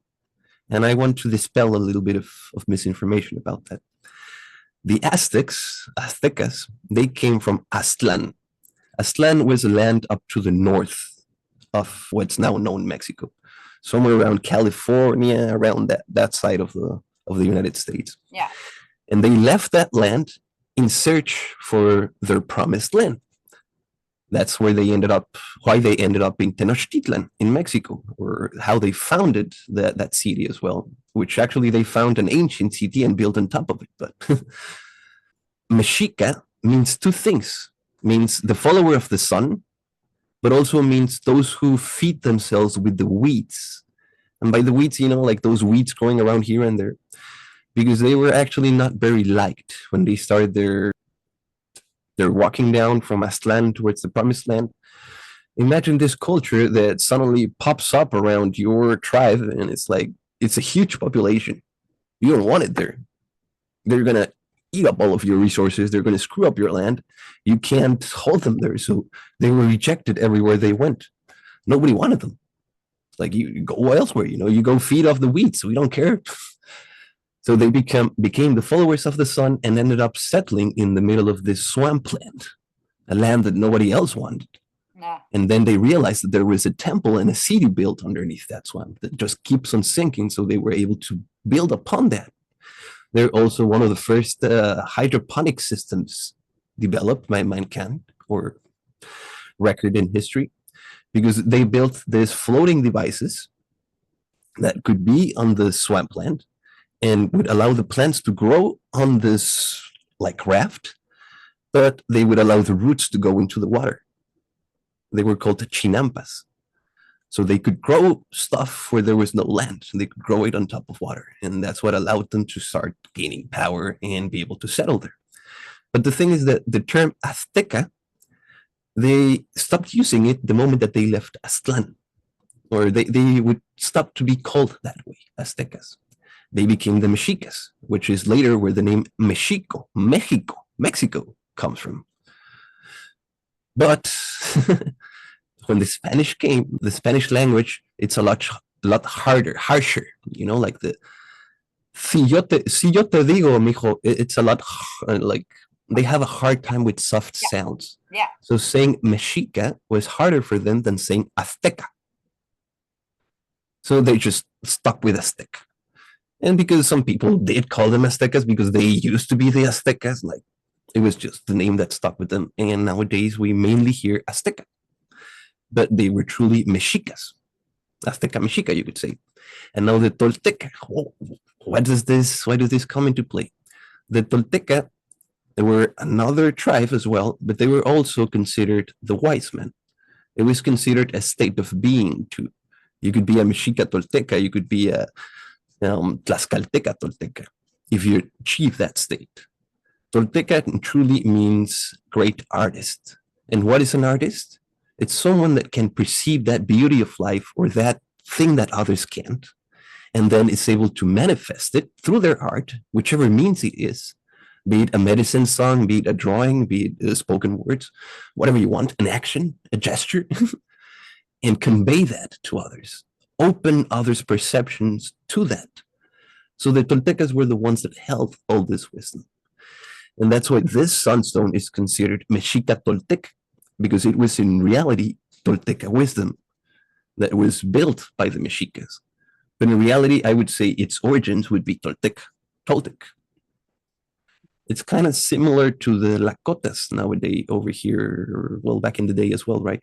And I want to dispel a little bit of misinformation about that. The Aztecas, they came from Aztlan. Aztlan was a land up to the north of what's now known Mexico, somewhere around California, around that side of the United States. Yeah. And they left that land in search for their promised land. That's why they ended up in Tenochtitlan in Mexico, or how they founded that city as well, which actually they found an ancient city and built on top of it. But Mexica means two things. Means the follower of the sun, but also means those who feed themselves with the weeds. And by the weeds, like those weeds growing around here and there, because they were actually not very liked when they started their walking down from Aztlan towards the promised land. Imagine this culture that suddenly pops up around your tribe, and it's a huge population. You don't want it there. They're going to eat up all of your resources. They're going to screw up your land. You can't hold them there. So they were rejected everywhere they went. Nobody wanted them. Like, you go elsewhere, you go feed off the weeds. We don't care. So they became the followers of the sun and ended up settling in the middle of this swampland, a land that nobody else wanted. Yeah. And then they realized that there was a temple and a city built underneath that swamp that just keeps on sinking. So they were able to build upon that. They're also one of the first hydroponic systems developed by mankind, or record in history, because they built these floating devices that could be on the swampland and would allow the plants to grow on this like raft, but they would allow the roots to go into the water. They were called the chinampas. So they could grow stuff where there was no land. They could grow it on top of water. And that's what allowed them to start gaining power and be able to settle there. But the thing is that the term Azteca, they stopped using it the moment that they left Aztlan, or they would stop to be called that way, Aztecas. They became the Mexicas, which is later where the name Mexico comes from. But when the Spanish came, the Spanish language, it's a lot harsher, like the si yo te digo, mijo, it's a lot like they have a hard time with soft sounds. Yeah. So saying Mexica was harder for them than saying Azteca. So they just stuck with Aztec. And because some people did call them Aztecas because they used to be the Aztecas, like it was just the name that stuck with them. And nowadays we mainly hear Azteca, but they were truly Mexicas. Azteca Mexica, you could say. And now the Tolteca, why does this come into play? The Tolteca, they were another tribe as well, but they were also considered the wise men. It was considered a state of being too. You could be a Mexica Tolteca, you could be a Tlaxcalteca Tolteca, if you achieve that state. Tolteca truly means great artist. And what is an artist? It's someone that can perceive that beauty of life or that thing that others can't, and then is able to manifest it through their art, whichever means it is, be it a medicine song, be it a drawing, be it spoken words, whatever you want, an action, a gesture, and convey that to others, open others' perceptions to that. So the Toltecas were the ones that held all this wisdom. And that's why this sunstone is considered Mexica Toltec, because it was in reality Tolteca wisdom that was built by the Mexicas. But in reality, I would say its origins would be Toltec. It's kind of similar to the Lakotas nowadays over here, well, back in the day as well, right?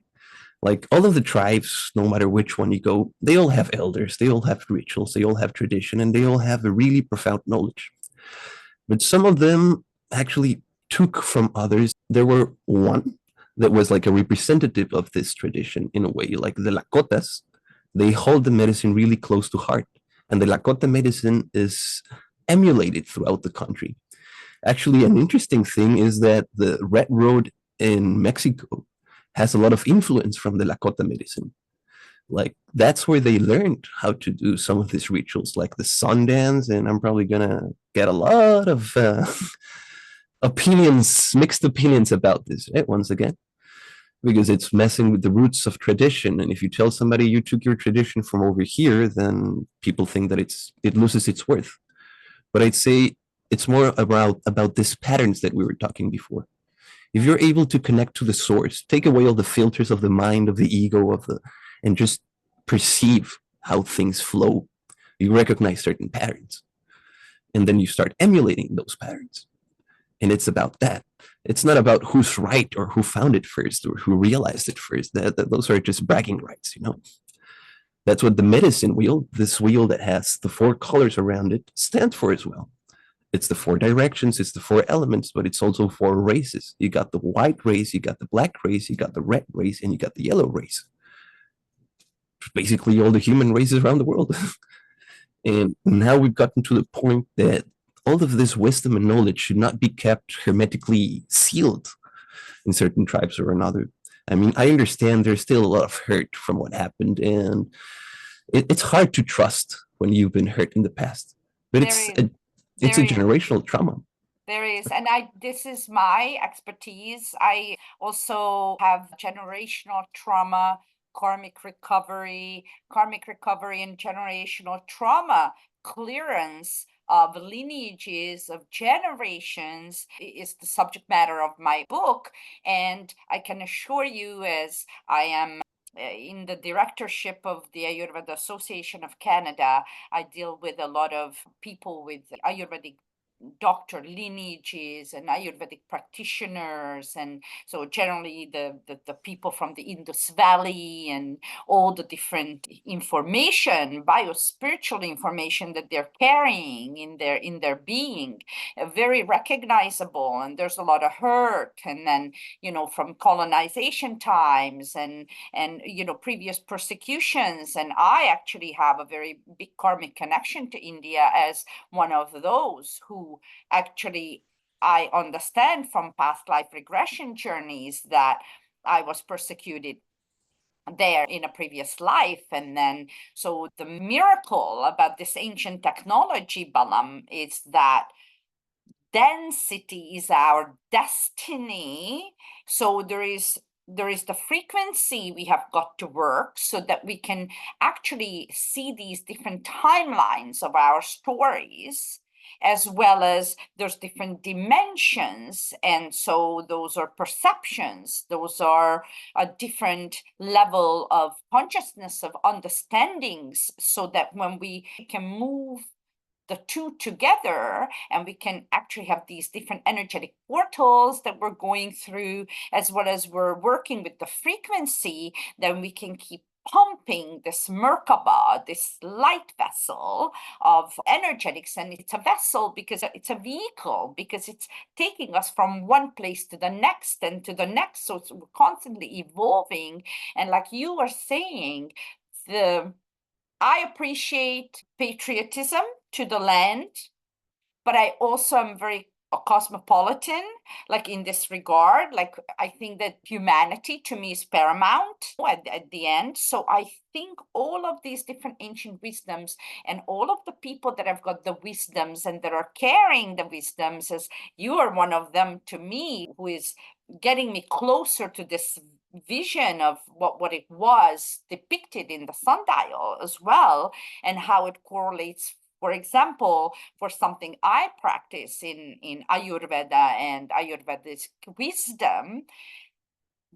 Like all of the tribes, no matter which one you go, they all have elders, they all have rituals, they all have tradition, and they all have a really profound knowledge. But some of them actually took from others. There were one that was like a representative of this tradition in a way, like the Lakotas. They hold the medicine really close to heart, and the Lakota medicine is emulated throughout the country. Actually, an interesting thing is that the Red Road in Mexico has a lot of influence from the Lakota medicine. Like that's where they learned how to do some of these rituals, like the sun dance. And I'm probably gonna get a lot of opinions, mixed opinions about this, right? Once again, because it's messing with the roots of tradition. And if you tell somebody you took your tradition from over here, then people think that it loses its worth. But I'd say it's more about these patterns that we were talking before. If you're able to connect to the source, take away all the filters of the mind, of the ego, and just perceive how things flow, you recognize certain patterns. And then you start emulating those patterns. And it's about that. It's not about who's right or who found it first or who realized it first. Those are just bragging rights, you know. That's what the medicine wheel, this wheel that has the four colors around it, stands for as well. It's the four directions, it's the four elements, but it's also four races. You got the white race, you got the black race, you got the red race, and you got the yellow race. Basically, all the human races around the world. And now we've gotten to the point that all of this wisdom and knowledge should not be kept hermetically sealed in certain tribes or another. I mean, I understand there's still a lot of hurt from what happened, and it's hard to trust when you've been hurt in the past. But it's a generational trauma. There is, and this is my expertise. I also have generational trauma, karmic recovery and generational trauma clearance of lineages of generations is the subject matter of my book. And I can assure you, as I am in the directorship of the Ayurveda Association of Canada, I deal with a lot of people with Ayurvedic doctor lineages and Ayurvedic practitioners, and so generally the people from the Indus Valley and all the different information, biospiritual information that they're carrying in their being, very recognizable. And there's a lot of hurt, and then from colonization times and previous persecutions. And I actually have a very big karmic connection to India as one of those who actually I understand from past life regression journeys that I was persecuted there in a previous life. And then, so the miracle about this ancient technology, Balam, is that density is our destiny. So there is the frequency we have got to work so that we can actually see these different timelines of our stories, as well as there's different dimensions. And so those are perceptions, those are a different level of consciousness, of understandings, so that when we can move the two together, and we can actually have these different energetic portals that we're going through, as well as we're working with the frequency, then we can keep pumping this Merkaba, this light vessel of energetics. And it's a vessel because it's a vehicle, because it's taking us from one place to the next and to the next. So we're constantly evolving. And like you were saying, I appreciate patriotism to the land, but I also am very cosmopolitan, like in this regard. Like I think that humanity to me is paramount at the end. So I think all of these different ancient wisdoms and all of the people that have got the wisdoms and that are carrying the wisdoms, as you are one of them to me, who is getting me closer to this vision of what it was depicted in the sundial as well, and how it correlates, for example, for something I practice in Ayurveda and Ayurvedic wisdom.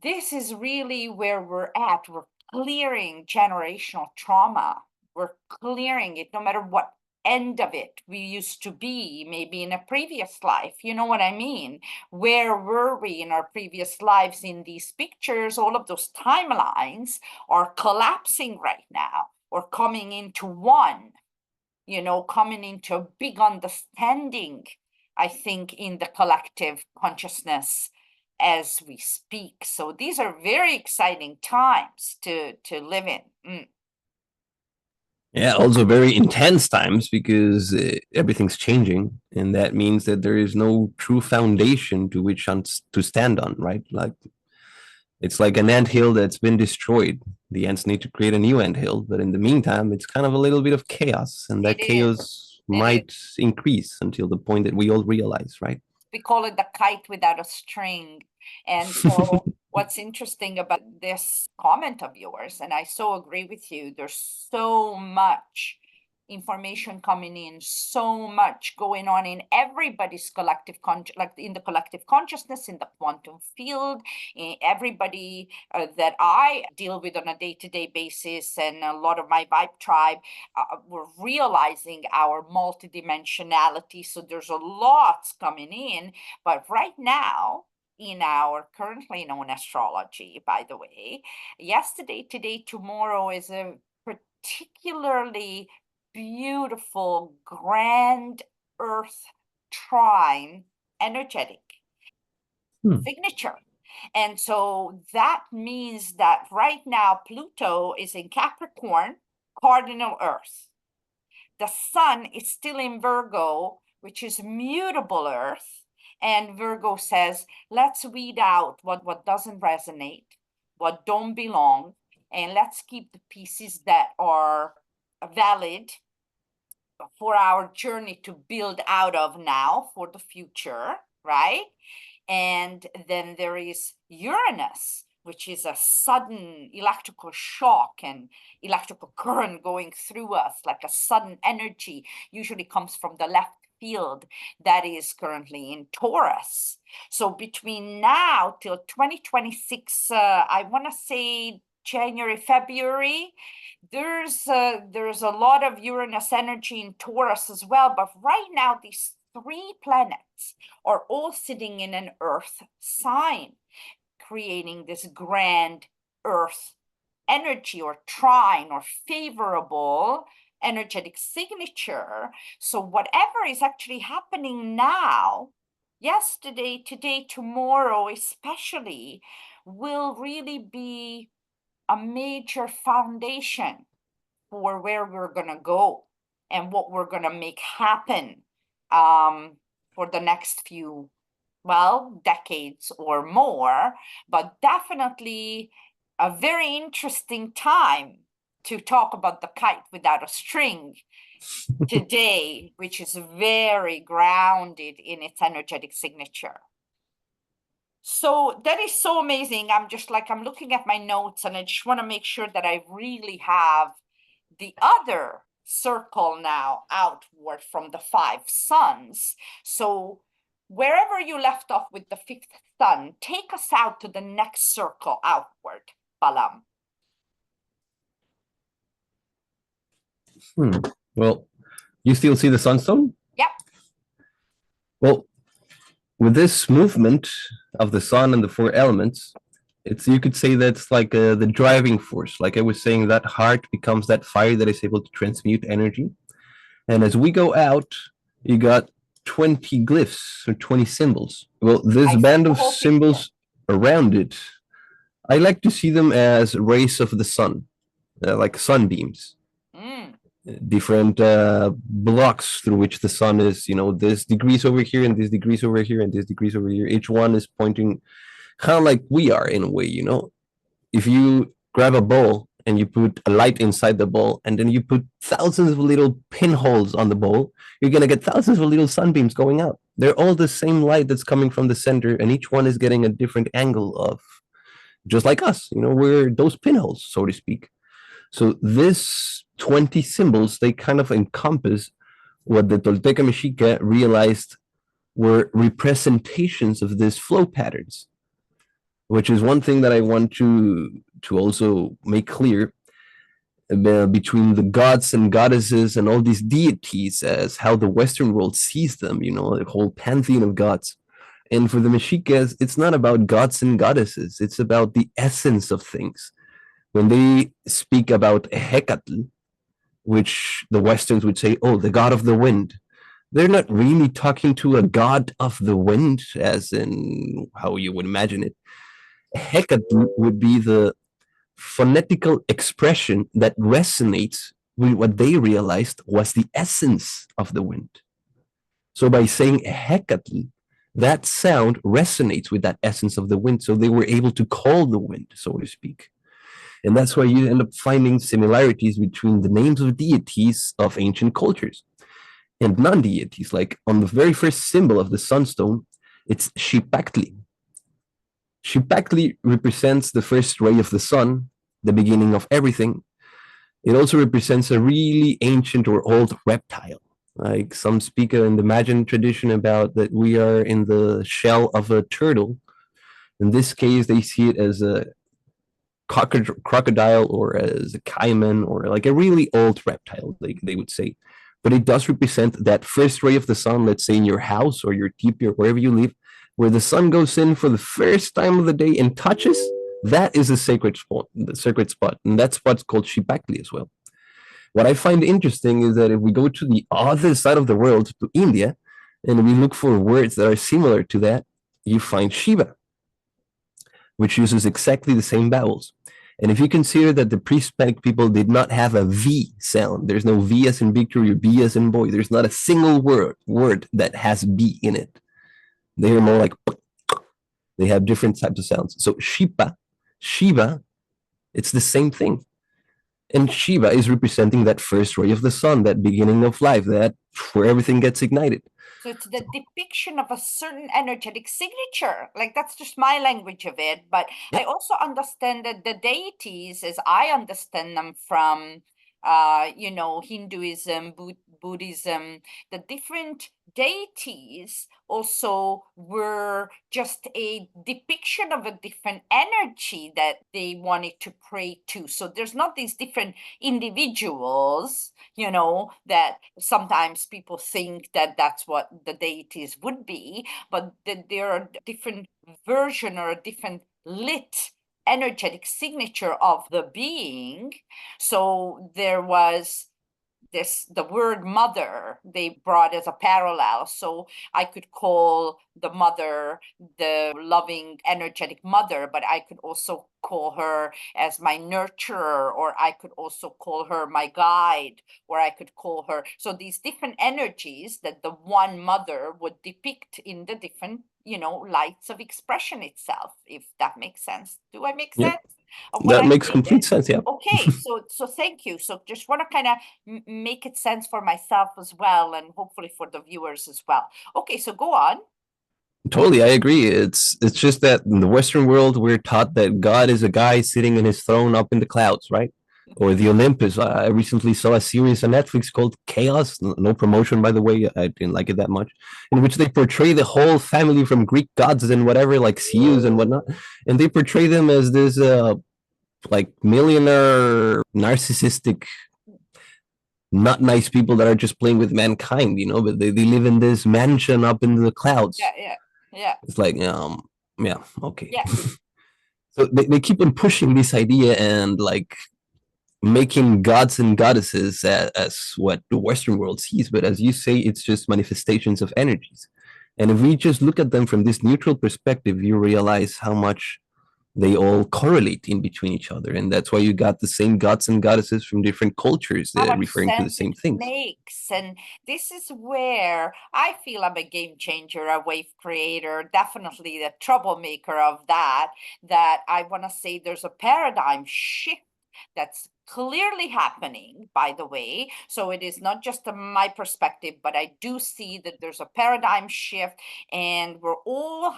This is really where we're at. We're clearing generational trauma. We're clearing it no matter what end of it we used to be, maybe in a previous life. You know what I mean? Where were we in our previous lives in these pictures? All of those timelines are collapsing right now, or coming into one, coming into a big understanding, I think, in the collective consciousness as we speak. So these are very exciting times to live in. Yeah, also very intense times because everything's changing, and that means that there is no true foundation to which to stand on, right? Like it's like an anthill that's been destroyed. The ants need to create a new anthill, but in the meantime, it's kind of a little bit of chaos, and that It is. chaos might increase until the point that we all realize, right? We call it the kite without a string. And so what's interesting about this comment of yours, and I so agree with you, there's so much information coming in, so much going on in everybody's collective like in the collective consciousness, in the quantum field, in everybody that I deal with on a day-to-day basis, and a lot of my vibe tribe, we're realizing our multidimensionality. So there's a lot coming in, but right now, in our currently known astrology, by the way, yesterday, today, tomorrow is a particularly beautiful, grand earth trine energetic signature. And so that means that right now Pluto is in Capricorn, cardinal earth. The sun is still in Virgo, which is mutable earth. And Virgo says, let's weed out what doesn't resonate, what don't belong, and let's keep the pieces that are valid for our journey to build out of now for the future, right? And then there is Uranus, which is a sudden electrical shock and electrical current going through us, like a sudden energy, usually comes from the left field, that is currently in Taurus. So between now till 2026, I want to say January, February, there's a lot of Uranus energy in Taurus as well. But right now, these three planets are all sitting in an earth sign, creating this grand earth energy or trine or favorable energetic signature. So whatever is actually happening now, yesterday, today, tomorrow especially, will really be a major foundation for where we're going to go and what we're going to make happen for the next few, decades or more. But definitely a very interesting time to talk about the kite without a string today, which is very grounded in its energetic signature. So that is so amazing. I'm looking at my notes, and I just want to make sure that I really have the other circle now outward from the 5 suns. So wherever you left off with the 5th sun, take us out to the next circle outward, Balam. Well, you still see the sunstone? Yep. Well, with this movement of the sun and the 4 elements, you could say that's like the driving force. Like I was saying, that heart becomes that fire that is able to transmute energy. And as we go out, you got 20 glyphs or 20 symbols. Well, this band of symbols around it, I like to see them as rays of the sun, like sunbeams. Different blocks through which the sun is, this degrees over here and this degrees over here and this degrees over here. Each one is pointing kind of like we are in a way, If you grab a ball and you put a light inside the ball and then you put thousands of little pinholes on the ball, you're going to get thousands of little sunbeams going out. They're all the same light that's coming from the center, and each one is getting a different angle of, just like us, we're those pinholes, so to speak. So this 20 symbols, they kind of encompass what the Tolteca Mexica realized were representations of these flow patterns, which is one thing that I want to also make clear. between the gods and goddesses and all these deities as how the Western world sees them, you know, the whole pantheon of gods. And for the Mexicas, it's not about gods and goddesses, it's about the essence of things. When they speak about Hecatl, which the Westerns would say, oh, the god of the wind, they're not really talking to a god of the wind, as in how you would imagine it. Hecatl would be the phonetical expression that resonates with what they realized was the essence of the wind. So by saying Hecatl, that sound resonates with that essence of the wind. So they were able to call the wind, so to speak. And that's why you end up finding similarities between the names of deities of ancient cultures and non-deities. Like on the very first symbol of the sunstone, it's Xipaktli. Xipaktli represents the first ray of the sun, the beginning of everything. It also represents a really ancient or old reptile. Like some speak in the Mayan tradition about that we are in the shell of a turtle. In this case, they see it as a crocodile or as a caiman or like a really old reptile, they would say. But it does represent that first ray of the sun, let's say in your house or your teepee or wherever you live, where the sun goes in for the first time of the day and touches, that is a sacred spot, the sacred spot. And that spot's called Shipakli as well. What I find interesting is that if we go to the other side of the world, to India, and we look for words that are similar to that, you find Shiva, which uses exactly the same vowels. And if you consider that the pre-Hispanic people did not have a V sound, there's no V as in victory or B as in boy, there's not a single word that has B in it. They are more like, they have different types of sounds. So Shiva, it's the same thing. And Shiva is representing that first ray of the sun, that beginning of life, that where everything gets ignited. So it's the depiction of a certain energetic signature. Like that's just my language of it. But I also understand that the deities, as I understand them from, Hinduism, Buddhism, the different deities also were just a depiction of a different energy that they wanted to pray to. So there's not these different individuals, that sometimes people think that that's what the deities would be, but there are different version or a different lit energetic signature of the being. So there was the word mother they brought as a parallel. So I could call the mother the loving energetic mother, but I could also call her as my nurturer, or I could also call her my guide, or I could call her. So these different energies that the one mother would depict in the different lights of expression itself, if that makes sense. Do I make sense? That makes complete sense. Yeah. Okay, so thank you. So just want to kind of make it sense for myself as well, and hopefully for the viewers as well. Okay, so go on. Totally, I agree. It's just that in the Western world, we're taught that God is a guy sitting in his throne up in the clouds, right? Or the Olympus. I recently saw a series on Netflix called Chaos. No promotion, by the way. I didn't like it that much. In which they portray the whole family from Greek gods and whatever, like Zeus and whatnot, and they portray them as this like millionaire, narcissistic, not nice people that are just playing with mankind, but they live in this mansion up in the clouds. Yeah. It's like, yeah, okay. Yeah. So they keep on pushing this idea and like making gods and goddesses as what the Western world sees. But as you say, it's just manifestations of energies. And if we just look at them from this neutral perspective, you realize how much they all correlate in between each other, and that's why you got the same gods and goddesses from different cultures referring to the same things. Makes, and this is where I feel I'm a game changer, a wave creator, definitely the troublemaker of that I want to say there's a paradigm shift that's clearly happening, by the way. So it is not just my perspective, but I do see that there's a paradigm shift, and we're all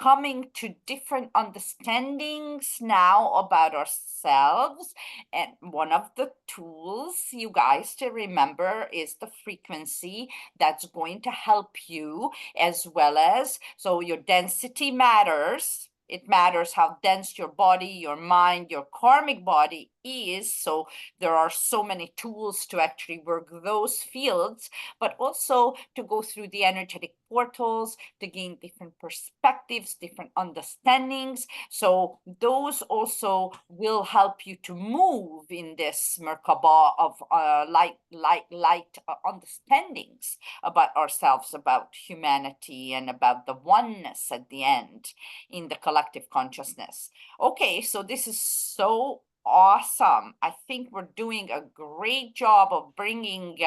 coming to different understandings now about ourselves. And one of the tools, you guys, to remember is the frequency that's going to help you, as well as, so your density matters. It matters how dense your body, your mind, your karmic body is. So there are so many tools to actually work those fields, but also to go through the energetic portals, to gain different perspectives, different understandings. So those also will help you to move in this Merkaba of light understandings about ourselves, about humanity, and about the oneness at the end in the collective consciousness. Okay, so this is so awesome. I think we're doing a great job of bringing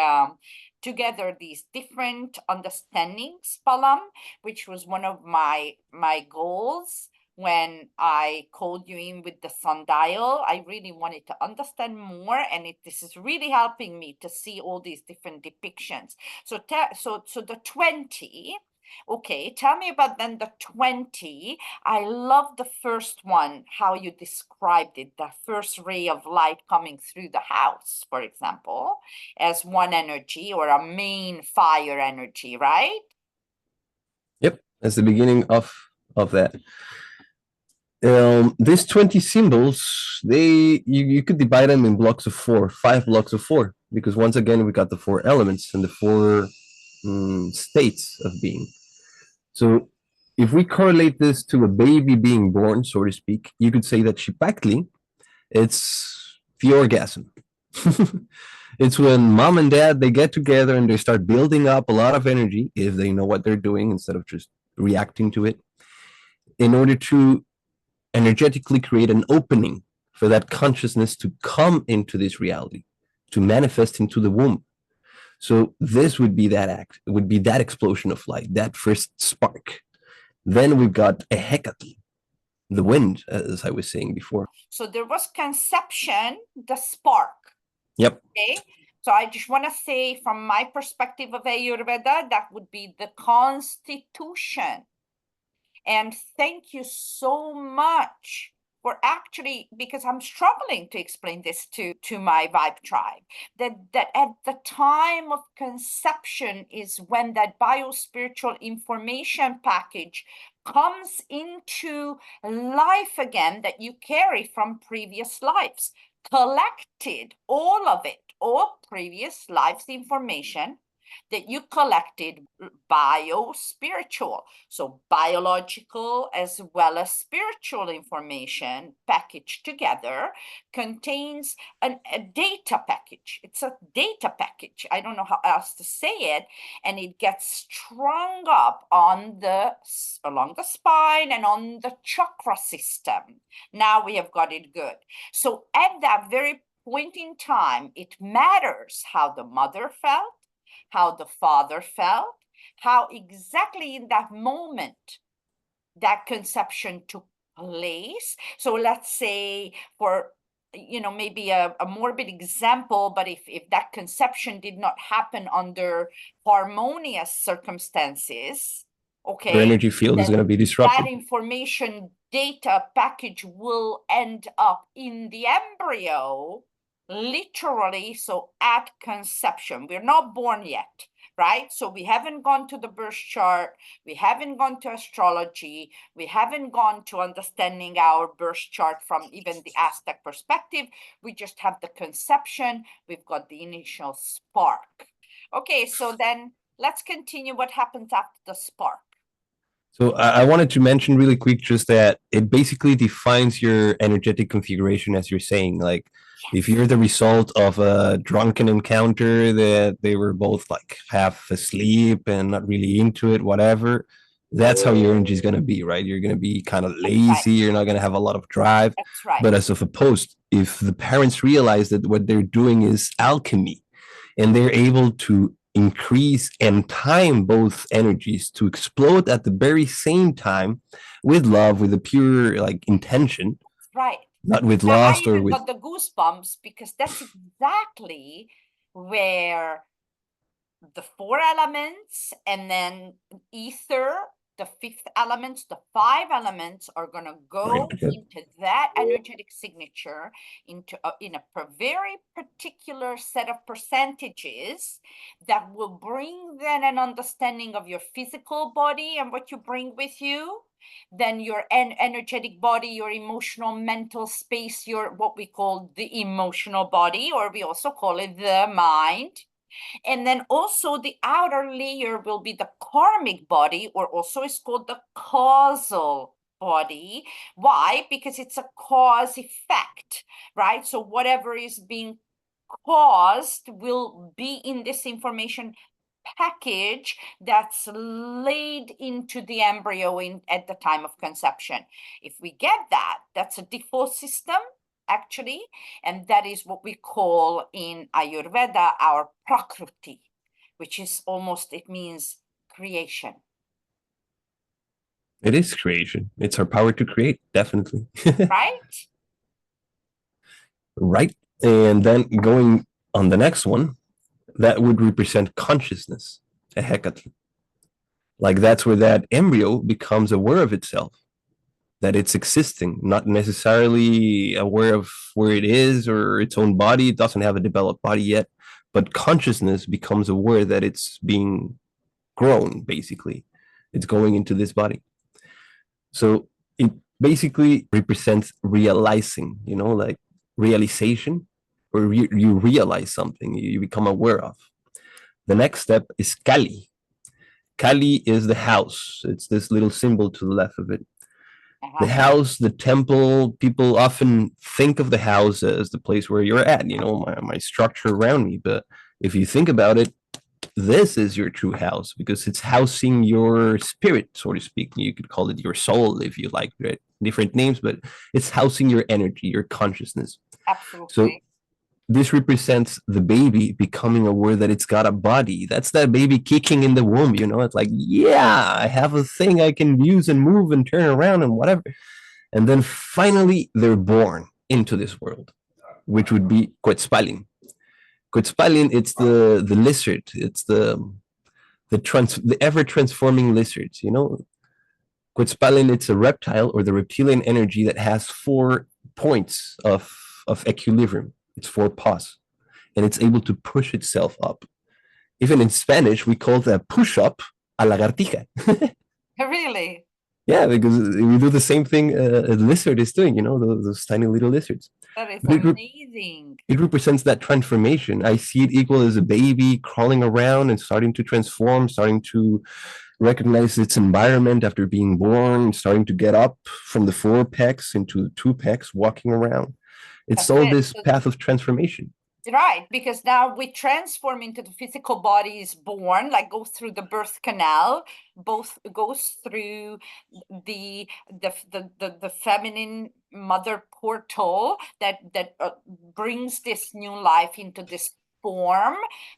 together these different understandings, Balam, which was one of my goals when I called you in with the sundial. I really wanted to understand more, and this is really helping me to see all these different depictions. So the 20. Okay, tell me about then the 20. I love the first one, how you described it, the first ray of light coming through the house, for example, as one energy or a main fire energy, right? Yep, that's the beginning of that. These 20 symbols, you could divide them in blocks of 4, 5 blocks of 4, because once again we got the 4 elements and the 4 states of being. So if we correlate this to a baby being born, so to speak, you could say that Shipakli, it's the orgasm. It's when mom and dad, they get together and they start building up a lot of energy, if they know what they're doing, instead of just reacting to it, in order to energetically create an opening for that consciousness to come into this reality, to manifest into the womb. So this would be that act, it would be that explosion of light, that first spark. Then we've got a Hecate, the wind, as I was saying before. So there was conception, the spark. Yep. Okay. So I just want to say, from my perspective of Ayurveda, that would be the constitution. And thank you so much for actually, because I'm struggling to explain this to my vibe tribe, that at the time of conception is when that biospiritual information package comes into life again, that you carry from previous lives, collected, all of it, all previous lives information that you collected, bio-spiritual. So biological as well as spiritual information packaged together contains a data package. It's a data package. I don't know how else to say it. And it gets strung up on along the spine and on the chakra system. Now we have got it good. So at that very point in time, it matters how the mother felt, how the father felt, how exactly in that moment that conception took place. So let's say, for maybe a morbid example, but if that conception did not happen under harmonious circumstances, okay, your energy field is going to be disrupted. That information data package will end up in the embryo, literally. So at conception, we're not born yet, right? So we haven't gone to the birth chart, we haven't gone to astrology, we haven't gone to understanding our birth chart from even the Aztec perspective. We just have the conception, we've got the initial spark. Okay, so then let's continue. What happens after the spark? So I wanted to mention really quick just that it basically defines your energetic configuration, as you're saying. Like, if you're the result of a drunken encounter that they were both like half asleep and not really into it, whatever, that's how your energy is going to be, right? You're going to be kind of lazy. You're not going to have a lot of drive. That's right. But as of opposed, if the parents realize that what they're doing is alchemy and they're able to increase and time both energies to explode at the very same time with love, with a pure like intention, right, not with now, lust I or even with got the goosebumps, because that's exactly where the 4 elements and then ether, the 5th element, the 5 elements are going to go into that energetic signature in a very particular set of percentages that will bring then an understanding of your physical body and what you bring with you, Then your energetic body, your emotional mental space, your what we call the emotional body, or we also call it the mind. And then also the outer layer will be the karmic body, or also is called the causal body. Why? Because it's a cause effect, right? So whatever is being caused will be in this information package that's laid into the embryo at the time of conception. If we get that, that's a default system, actually, and that is what we call in Ayurveda our prakriti, which is almost, it means creation. It is creation. It's our power to create, definitely. Right? Right. And then going on the next one, that would represent consciousness, a Hecatl. Like that's where that embryo becomes aware of itself, that it's existing, not necessarily aware of where it is or its own body. It doesn't have a developed body yet, but consciousness becomes aware that it's being grown, basically. It's going into this body. So it basically represents realizing, like realization, or you realize something, you become aware of. The next step is Kali. Kali is the house. It's this little symbol to the left of it. The house, the temple, people often think of the house as the place where you're at, my structure around me. But if you think about it, this is your true house because it's housing your spirit, so to speak. You could call it your soul if you like, right? Different names, but it's housing your energy, your consciousness. Absolutely. So this represents the baby becoming aware that it's got a body. That's that baby kicking in the womb, It's like, yeah, I have a thing I can use and move and turn around and whatever. And then finally, they're born into this world, which would be Quetzalcoatl. Quetzalcoatl, it's the lizard. It's the ever transforming lizards. Quetzalcoatl, it's a reptile or the reptilian energy that has 4 points of equilibrium. It's 4 paws, and it's able to push itself up. Even in Spanish, we call that push up a lagartija. Really? Yeah, because we do the same thing a lizard is doing, those tiny little lizards. That is amazing. It represents that transformation. I see it equal as a baby crawling around and starting to transform, starting to recognize its environment after being born, starting to get up from the 4 pecs into the 2 pecs, walking around. It's all this path of transformation. Right, because now we transform into the physical body is born, like goes through the birth canal, both goes through the feminine mother portal that brings this new life into this form.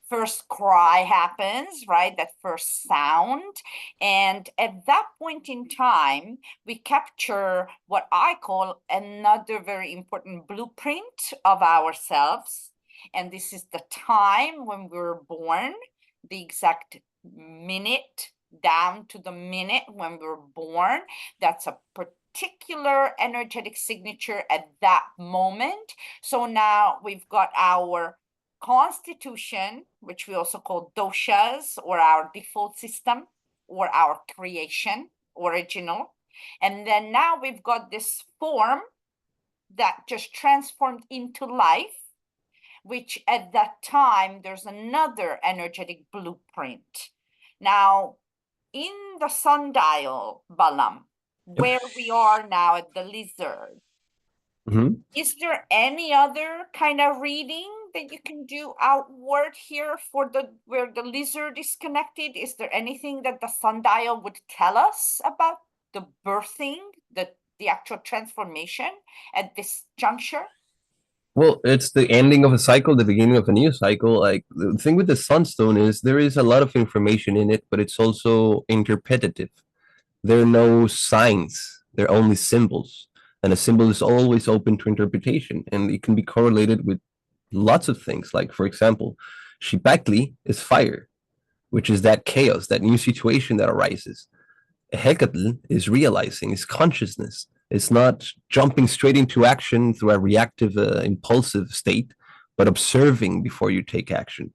First cry happens, right? That first sound. And at that point in time, we capture what I call another very important blueprint of ourselves. And this is the time when we were born, the exact minute down to the minute when we were born. That's a particular energetic signature at that moment. So now we've got our constitution, which we also call doshas, or our default system, or our creation, original. And then now we've got this form that just transformed into life, which at that time, there's another energetic blueprint. Now, in the sundial, Balam, where we are now at the lizard, is there any other kind of reading that you can do outward here for where the lizard is connected? Is there anything that the sundial would tell us about the birthing, the actual transformation at this juncture? Well, it's the ending of a cycle, the beginning of a new cycle. Like the thing with the sunstone is there is a lot of information in it, but it's also interpretative. There are no signs, they're only symbols. And a symbol is always open to interpretation, and it can be correlated with lots of things. Like, for example, Shipakli is fire, which is that chaos, that new situation that arises. Hecatl is realizing, is consciousness. It's not jumping straight into action through a reactive, impulsive state, but observing before you take action.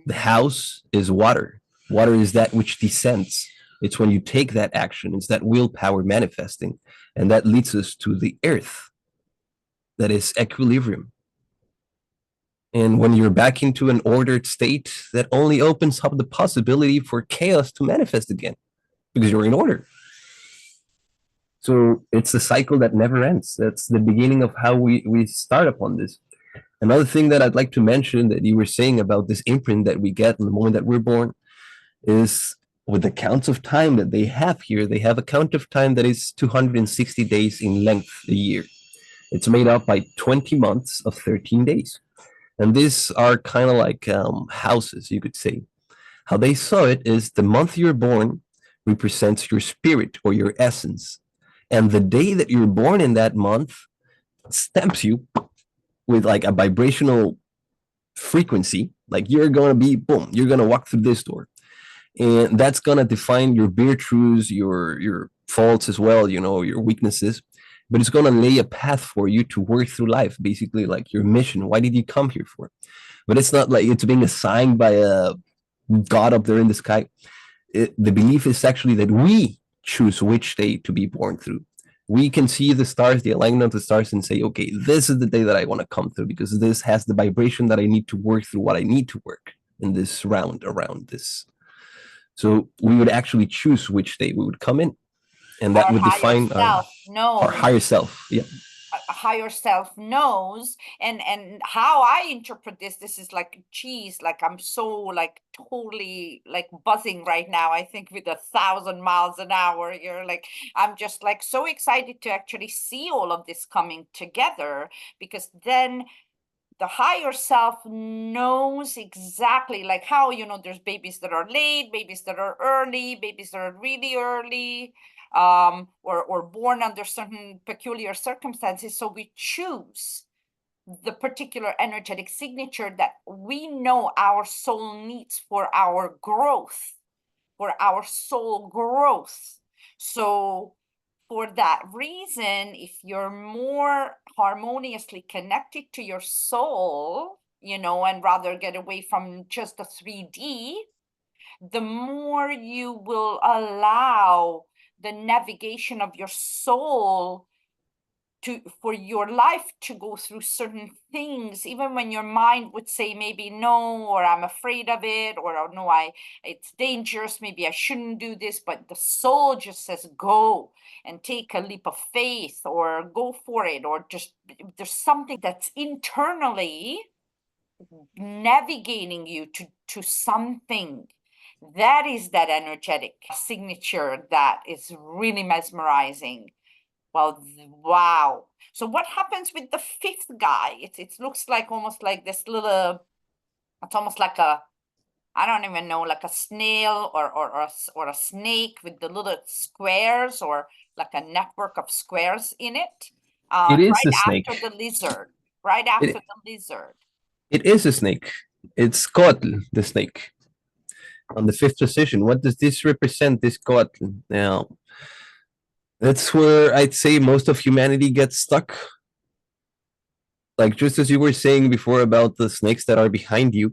The house is water. Water is that which descends. It's when you take that action, it's that willpower manifesting. And that leads us to the earth, that is equilibrium. And when you're back into an ordered state, that only opens up the possibility for chaos to manifest again because you're in order. So it's a cycle that never ends. That's the beginning of how we start upon this. Another thing that I'd like to mention that you were saying about this imprint that we get in the moment that we're born is with the counts of time that they have here, they have a count of time that is 260 days in length a year. It's made up by 20 months of 13 days. And these are kind of like houses, you could say. How they saw it is the month you're born represents your spirit or your essence. And the day that you're born in that month stamps you with like a vibrational frequency. Like you're going to be, boom, you're going to walk through this door. And that's going to define your virtues, your faults as well, you know, your weaknesses. But it's going to lay a path for you to work through life, basically like your mission. Why did you come here for? But it's not like it's being assigned by a God up there in the sky. The belief is actually that we choose which day to be born through. We can see the stars, the alignment of the stars, and say, okay, this is the day that I want to come through because this has the vibration that I need to work through what I need to work in this round around this. So we would actually choose which day we would come in, and that Our would higher define self our knows. higher self. Yeah. A higher self knows. And how I interpret this is like, geez, like I'm so like totally like buzzing right now, I think with 1,000 miles an hour. You're like, I'm just like so excited to actually see all of this coming together, because then the higher self knows exactly like how, you know, there's babies that are late, babies that are early, babies that are really early, or born under certain peculiar circumstances. So we choose the particular energetic signature that we know our soul needs for our growth, for our soul growth. So for that reason, if you're more harmoniously connected to your soul, you know, and rather get away from just the 3D, the more you will allow the navigation of your soul for your life to go through certain things, even when your mind would say maybe no, or I'm afraid of it, or oh, no, it's dangerous, maybe I shouldn't do this, but the soul just says go and take a leap of faith or go for it, or just there's something that's internally navigating you to something. That is that energetic signature that is really mesmerizing. Well, wow. So what happens with the fifth guy? It looks like almost like this little, it's almost like a, I don't even know, like a snail or a snake with the little squares, or like a network of squares in it. It is Right a snake. after the lizard, right after It, the lizard. it is a snake. It's Coatl, the snake. On the fifth position, what does this represent, this Coatl? Now, that's where I'd say most of humanity gets stuck. Like just as you were saying before about the snakes that are behind you,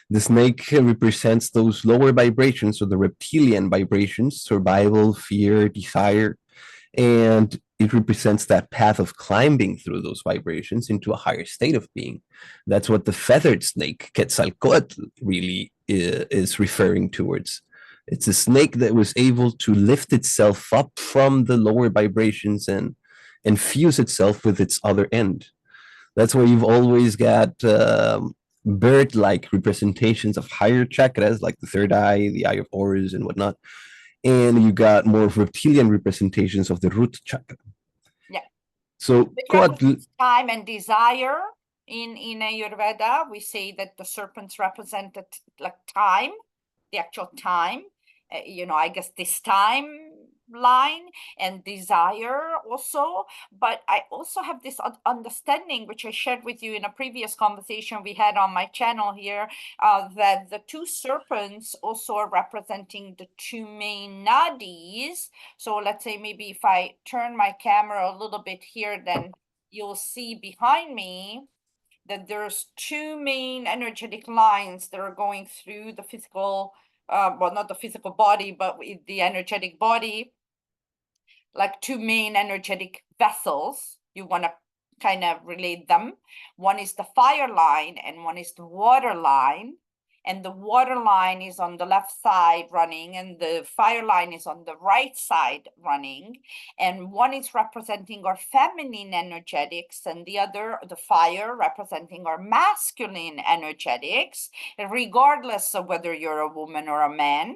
the snake represents those lower vibrations, or the reptilian vibrations, survival, fear, desire, and it represents that path of climbing through those vibrations into a higher state of being. That's what the feathered snake, Quetzalcoatl, really is referring towards. It's a snake that was able to lift itself up from the lower vibrations and fuse itself with its other end. That's why you've always got bird-like representations of higher chakras, like the third eye, the eye of Horus, and whatnot. And you got more reptilian representations of the root chakra. Yeah. So Which Coatl, represents time and desire. In Ayurveda, we say that the serpents represented like time, the actual time, you know, I guess this timeline, and desire also. But I also have this understanding, which I shared with you in a previous conversation we had on my channel here, that the two serpents also are representing the two main nadis. So let's say maybe if I turn my camera a little bit here, then you'll see behind me that there's two main energetic lines that are going through the physical well, not the physical body, but the energetic body, like two main energetic vessels. You want to kind of relate them. One is the fire line and one is the water line. And the water line is on the left side running, and the fire line is on the right side running. And one is representing our feminine energetics, and the other, the fire, representing our masculine energetics, regardless of whether you're a woman or a man.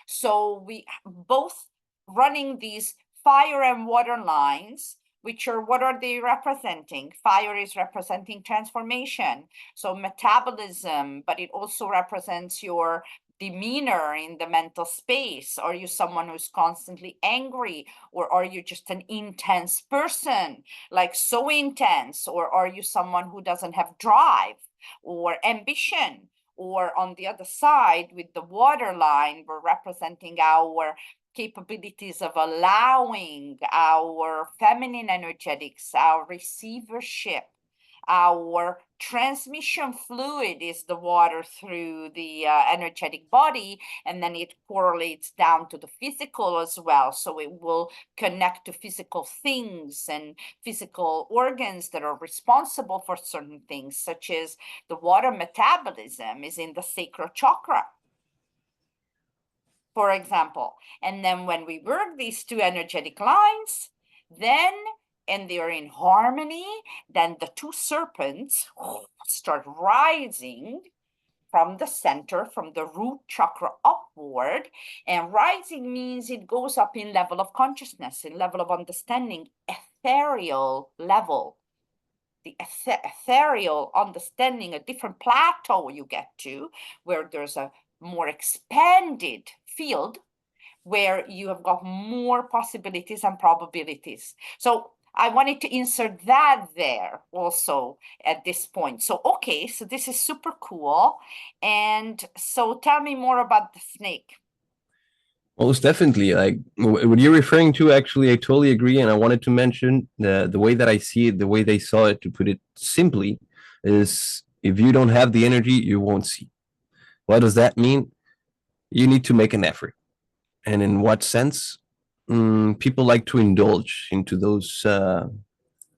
So we both running these fire and water lines, which are, what are they representing? Fire is representing transformation, so metabolism, but it also represents your demeanor in the mental space. Are you someone who's constantly angry, or are you just an intense person, like so intense? Or are you someone who doesn't have drive or ambition? Or on the other side, with the water line, we're representing our capabilities of allowing our feminine energetics, our receivership, our transmission fluid is the water through the energetic body, and then it correlates down to the physical as well. So it will connect to physical things and physical organs that are responsible for certain things, such as the water metabolism is in the sacral chakra, for example. And then when we work these two energetic lines, then, and they're in harmony, then the two serpents start rising from the center, from the root chakra upward. And rising means it goes up in level of consciousness, in level of understanding, ethereal level. The ethereal understanding, a different plateau you get to, where there's a more expanded field, where you have got more possibilities and probabilities. So I wanted to insert that there also at this point. So, okay, so this is super cool. And so tell me more about the snake. Most definitely. Like what you're referring to, actually, I totally agree. And I wanted to mention the way that I see it, the way they saw it, to put it simply, is if you don't have the energy, you won't see. What does that mean? You need to make an effort. And in what sense? People like to indulge into those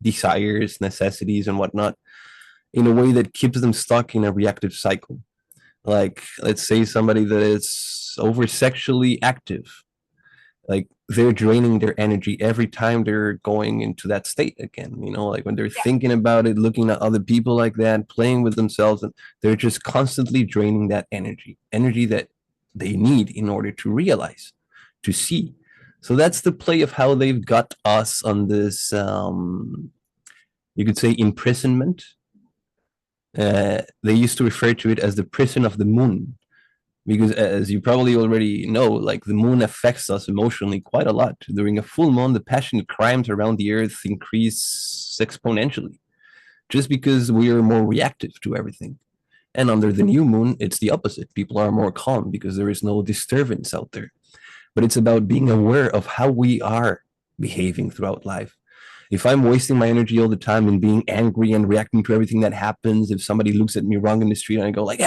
desires, necessities, and whatnot in a way that keeps them stuck in a reactive cycle. Like, let's say somebody that is over sexually active, like they're draining their energy every time they're going into that state again, like when they're thinking about it, looking at other people like that, playing with themselves, and they're just constantly draining that energy that they need in order to realize, to see. So that's the play of how they've got us on this, you could say, imprisonment. They used to refer to it as the prison of the moon, because as you probably already know, like the moon affects us emotionally quite a lot. During a full moon, the passionate crimes around the earth increase exponentially, just because we are more reactive to everything. And under the new moon, it's the opposite. People are more calm because there is no disturbance out there. But it's about being aware of how we are behaving throughout life. If I'm wasting my energy all the time and being angry and reacting to everything that happens, if somebody looks at me wrong in the street and I go like,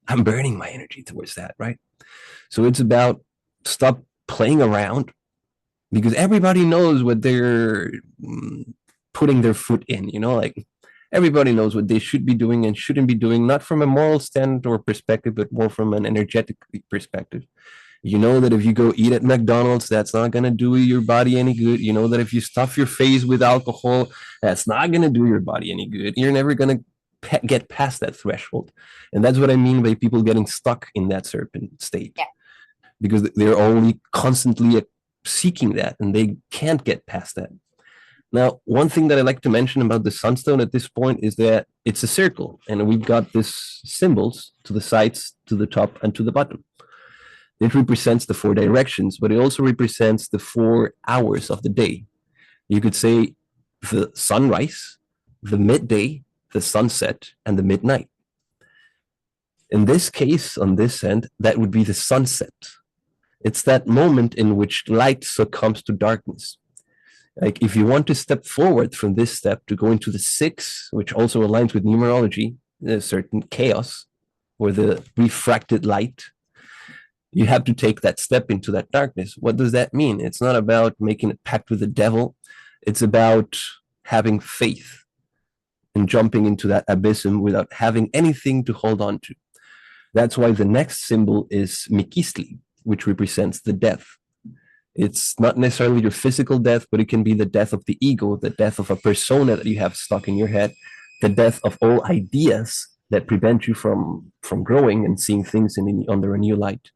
I'm burning my energy towards that, right? So it's about stop playing around, because everybody knows what they're putting their foot in, like everybody knows what they should be doing and shouldn't be doing, not from a moral stand or perspective, but more from an energetic perspective. You know that if you go eat at McDonald's, that's not going to do your body any good. You know that if you stuff your face with alcohol, that's not going to do your body any good. You're never going to get past that threshold. And that's what I mean by people getting stuck in that serpent state, because they're only constantly seeking that and they can't get past that. Now, one thing that I like to mention about the sunstone at this point is that it's a circle, and we've got these symbols to the sides, to the top, and to the bottom. It represents the 4 directions, but it also represents the 4 hours of the day. You could say the sunrise, the midday, the sunset, and the midnight. In this case, on this end, that would be the sunset. It's that moment in which light succumbs to darkness. Like if you want to step forward from this step to go into the 6, which also aligns with numerology, a certain chaos, or the refracted light, You have to take that step into that darkness. What does that mean? It's not about making a pact with the devil. It's about having faith and jumping into that abysm without having anything to hold on to. That's why the next symbol is Mikisli, which represents the death. It's not necessarily your physical death, but it can be the death of the ego, the death of a persona that you have stuck in your head, the death of all ideas that prevent you from growing and seeing things under a new light.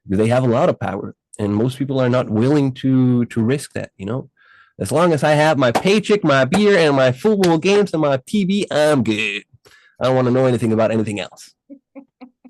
They have a lot of power, and most people are not willing to risk that. As long as I have my paycheck, my beer, and my football games and my TV, I'm good. I don't want to know anything about anything else.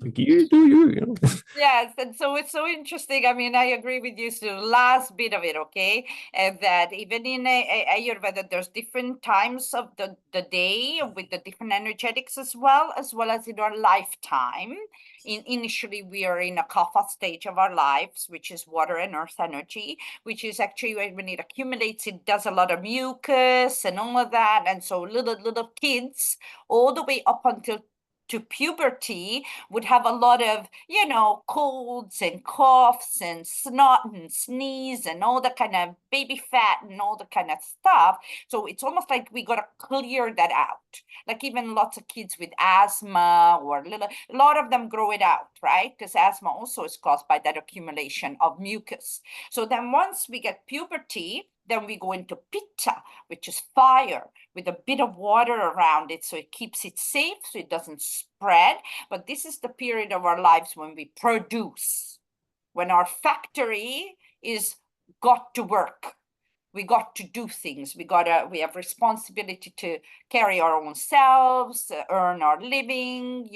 Like you do you. Yes, and so it's so interesting. I mean, I agree with you. So last bit of it, okay, that even in Ayurveda, there's different times of the day with the different energetics as well as in our lifetime. Initially, we are in a kapha stage of our lives, which is water and earth energy, which is actually when it accumulates, it does a lot of mucus and all of that. And so little kids, all the way up until to puberty, would have a lot of, colds and coughs and snot and sneeze and all that kind of baby fat and all the kind of stuff. So it's almost like we got to clear that out. Like even lots of kids with asthma or a lot of them grow it out, right? Because asthma also is caused by that accumulation of mucus. So then once we get puberty, then we go into pitta, which is fire, with a bit of water around it, so it keeps it safe, so it doesn't spread. But this is the period of our lives when we produce, when our factory is got to work. We got to do things. We have responsibility to carry our own selves, earn our living,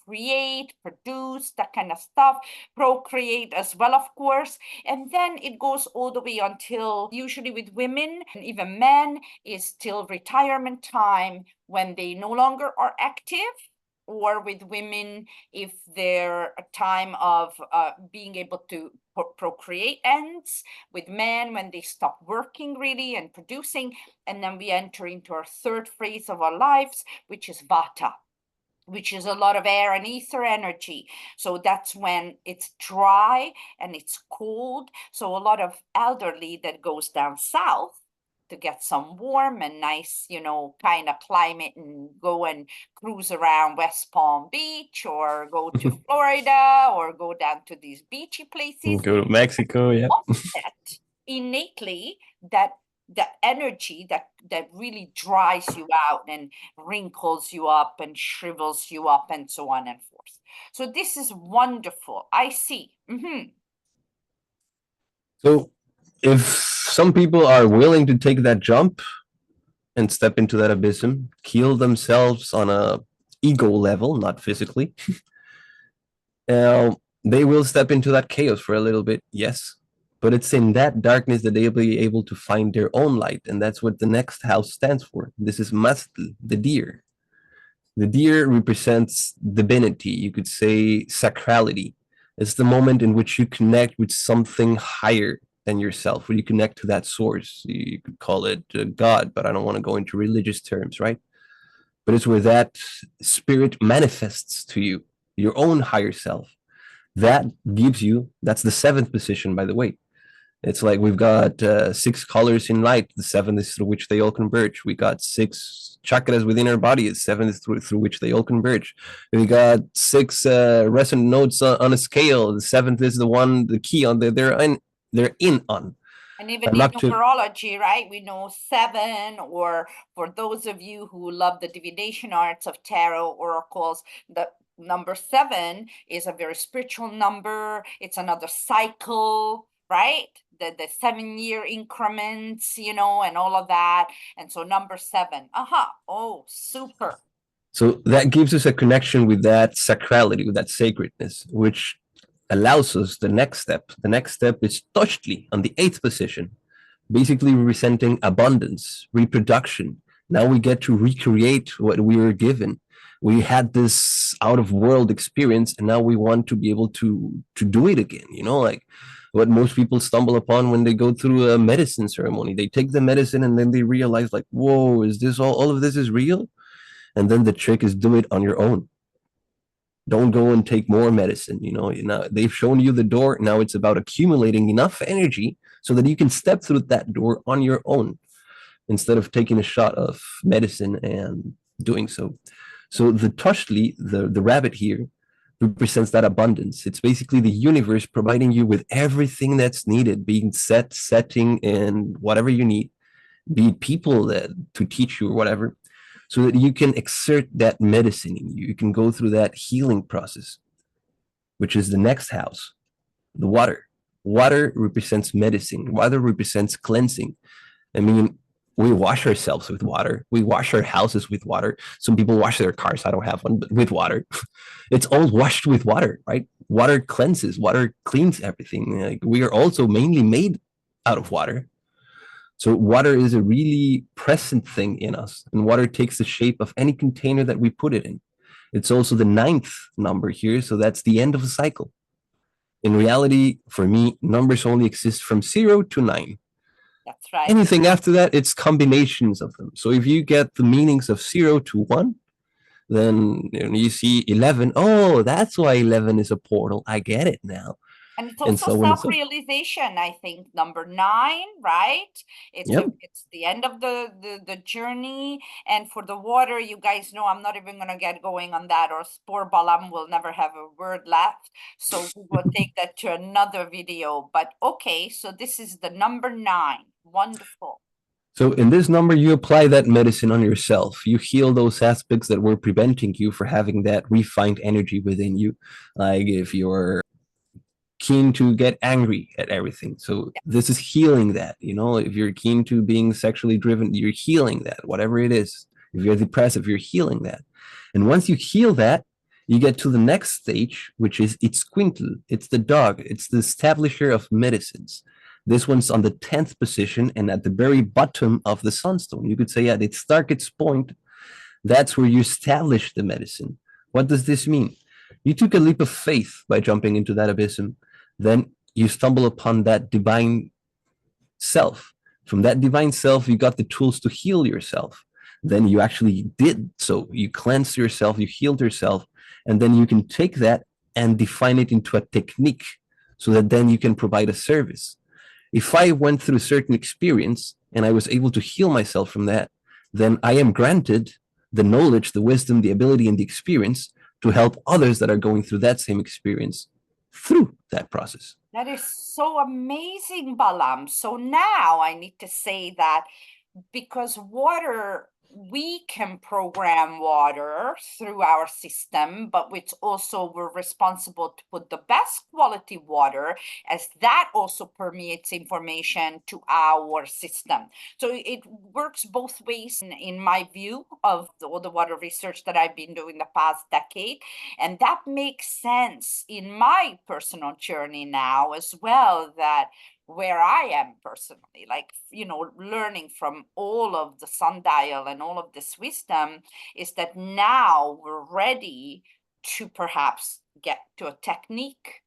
create, produce, that kind of stuff, procreate as well, of course. And then it goes all the way until, usually with women and even men, is till retirement time when they no longer are active, or with women if their time of being able to procreate ends, with men when they stop working really and producing. And then we enter into our third phase of our lives, which is vata, which is a lot of air and ether energy. So that's when it's dry and it's cold. So a lot of elderly that goes down south to get some warm and nice, kind of climate, and go and cruise around West Palm Beach, or go to Florida, or go down to these beachy places. Go to Mexico, yeah. That innately, that energy that really dries you out and wrinkles you up and shrivels you up and so on and forth. So this is wonderful. I see. So if some people are willing to take that jump and step into that abysm, kill themselves on a ego level, not physically, they will step into that chaos for a little bit, yes. But it's in that darkness that they'll be able to find their own light. And that's what the next house stands for. This is Mastl, the deer. The deer represents divinity, you could say sacrality. It's the moment in which you connect with something higher than yourself, where you connect to that source. You could call it God, but I don't want to go into religious terms, right? But it's where that spirit manifests to you, your own higher self. That gives you, that's the seventh position, by the way. It's like we've got 6 colors in light. The 7th is through which they all converge. We got 6 chakras within our body. The 7th is through which they all converge. We got 6 resonant notes on a scale. The 7th is the key on they're in on. And even in numerology, right? We know 7, or for those of you who love the divination arts of tarot oracles, the number 7 is a very spiritual number. It's another cycle, right? The 7-year increments, and all of that. And so number 7, oh, super. So that gives us a connection with that sacrality, with that sacredness, which allows us the next step. The next step is Toshli on the 8th position, basically representing abundance, reproduction. Now we get to recreate what we were given. We had this out of world experience, and now we want to be able to do it again, like what most people stumble upon when they go through a medicine ceremony. They take the medicine and then they realize, like, whoa, is this all of this is real? And then the trick is do it on your own. Don't go and take more medicine. They've shown you the door. Now it's about accumulating enough energy so that you can step through that door on your own instead of taking a shot of medicine and doing so. So the Toshli, the rabbit here, represents that abundance. It's basically the universe providing you with everything that's needed, being setting, and whatever you need, be it people to teach you or whatever, so that you can exert that medicine in you. You can go through that healing process, which is the next house, the water. Water represents medicine. Water represents cleansing. I mean, we wash ourselves with water. We wash our houses with water. Some people wash their cars. I don't have one, but with water. It's all washed with water, right? Water cleanses. Water cleans everything. Like, we are also mainly made out of water. So water is a really present thing in us, and water takes the shape of any container that we put it in. It's also the 9th number here, so that's the end of the cycle. In reality, for me, numbers only exist from 0 to 9. That's right. Anything after that, it's combinations of them. So if you get the meanings of 0 to 1, then you see 11. Oh, that's why 11 is a portal. I get it now. And it's And also so on and so. self-realization, I think, number 9, right? Yep. It's the end of the journey. And for the water, you guys know I'm not even going to get going on that, or poor Balam will never have a word left. So we will take that to another video. But okay, so this is the number 9. Wonderful. So in this number, you apply that medicine on yourself. You heal those aspects that were preventing you from having that refined energy within you. Like if you're keen to get angry at everything. So this is healing that, if you're keen to being sexually driven, you're healing that, whatever it is. If you're depressive, you're healing that. And once you heal that, you get to the next stage, which is Itzcuintli. It's the dog. It's the establisher of medicines. This one's on the 10th position and at the very bottom of the sunstone. You could say at its darkest point, that's where you establish the medicine. What does this mean? You took a leap of faith by jumping into that abysm. Then you stumble upon that divine self. From that divine self, you got the tools to heal yourself. Then you actually did so. You cleansed yourself, you healed yourself, and then you can take that and define it into a technique so that then you can provide a service. If I went through a certain experience and I was able to heal myself from that, then I am granted the knowledge, the wisdom, the ability, and the experience to help others that are going through that same experience through that process. That is so amazing, Balam. So now I need to say that because water, we can program water through our system, but it's also we're responsible to put the best quality water, as that also permeates information to our system. So it works both ways in my view of all the water research that I've been doing the past decade. And that makes sense in my personal journey now as well, that where I am personally, like, learning from all of the sundial and all of this wisdom, is that now we're ready to perhaps get to a technique,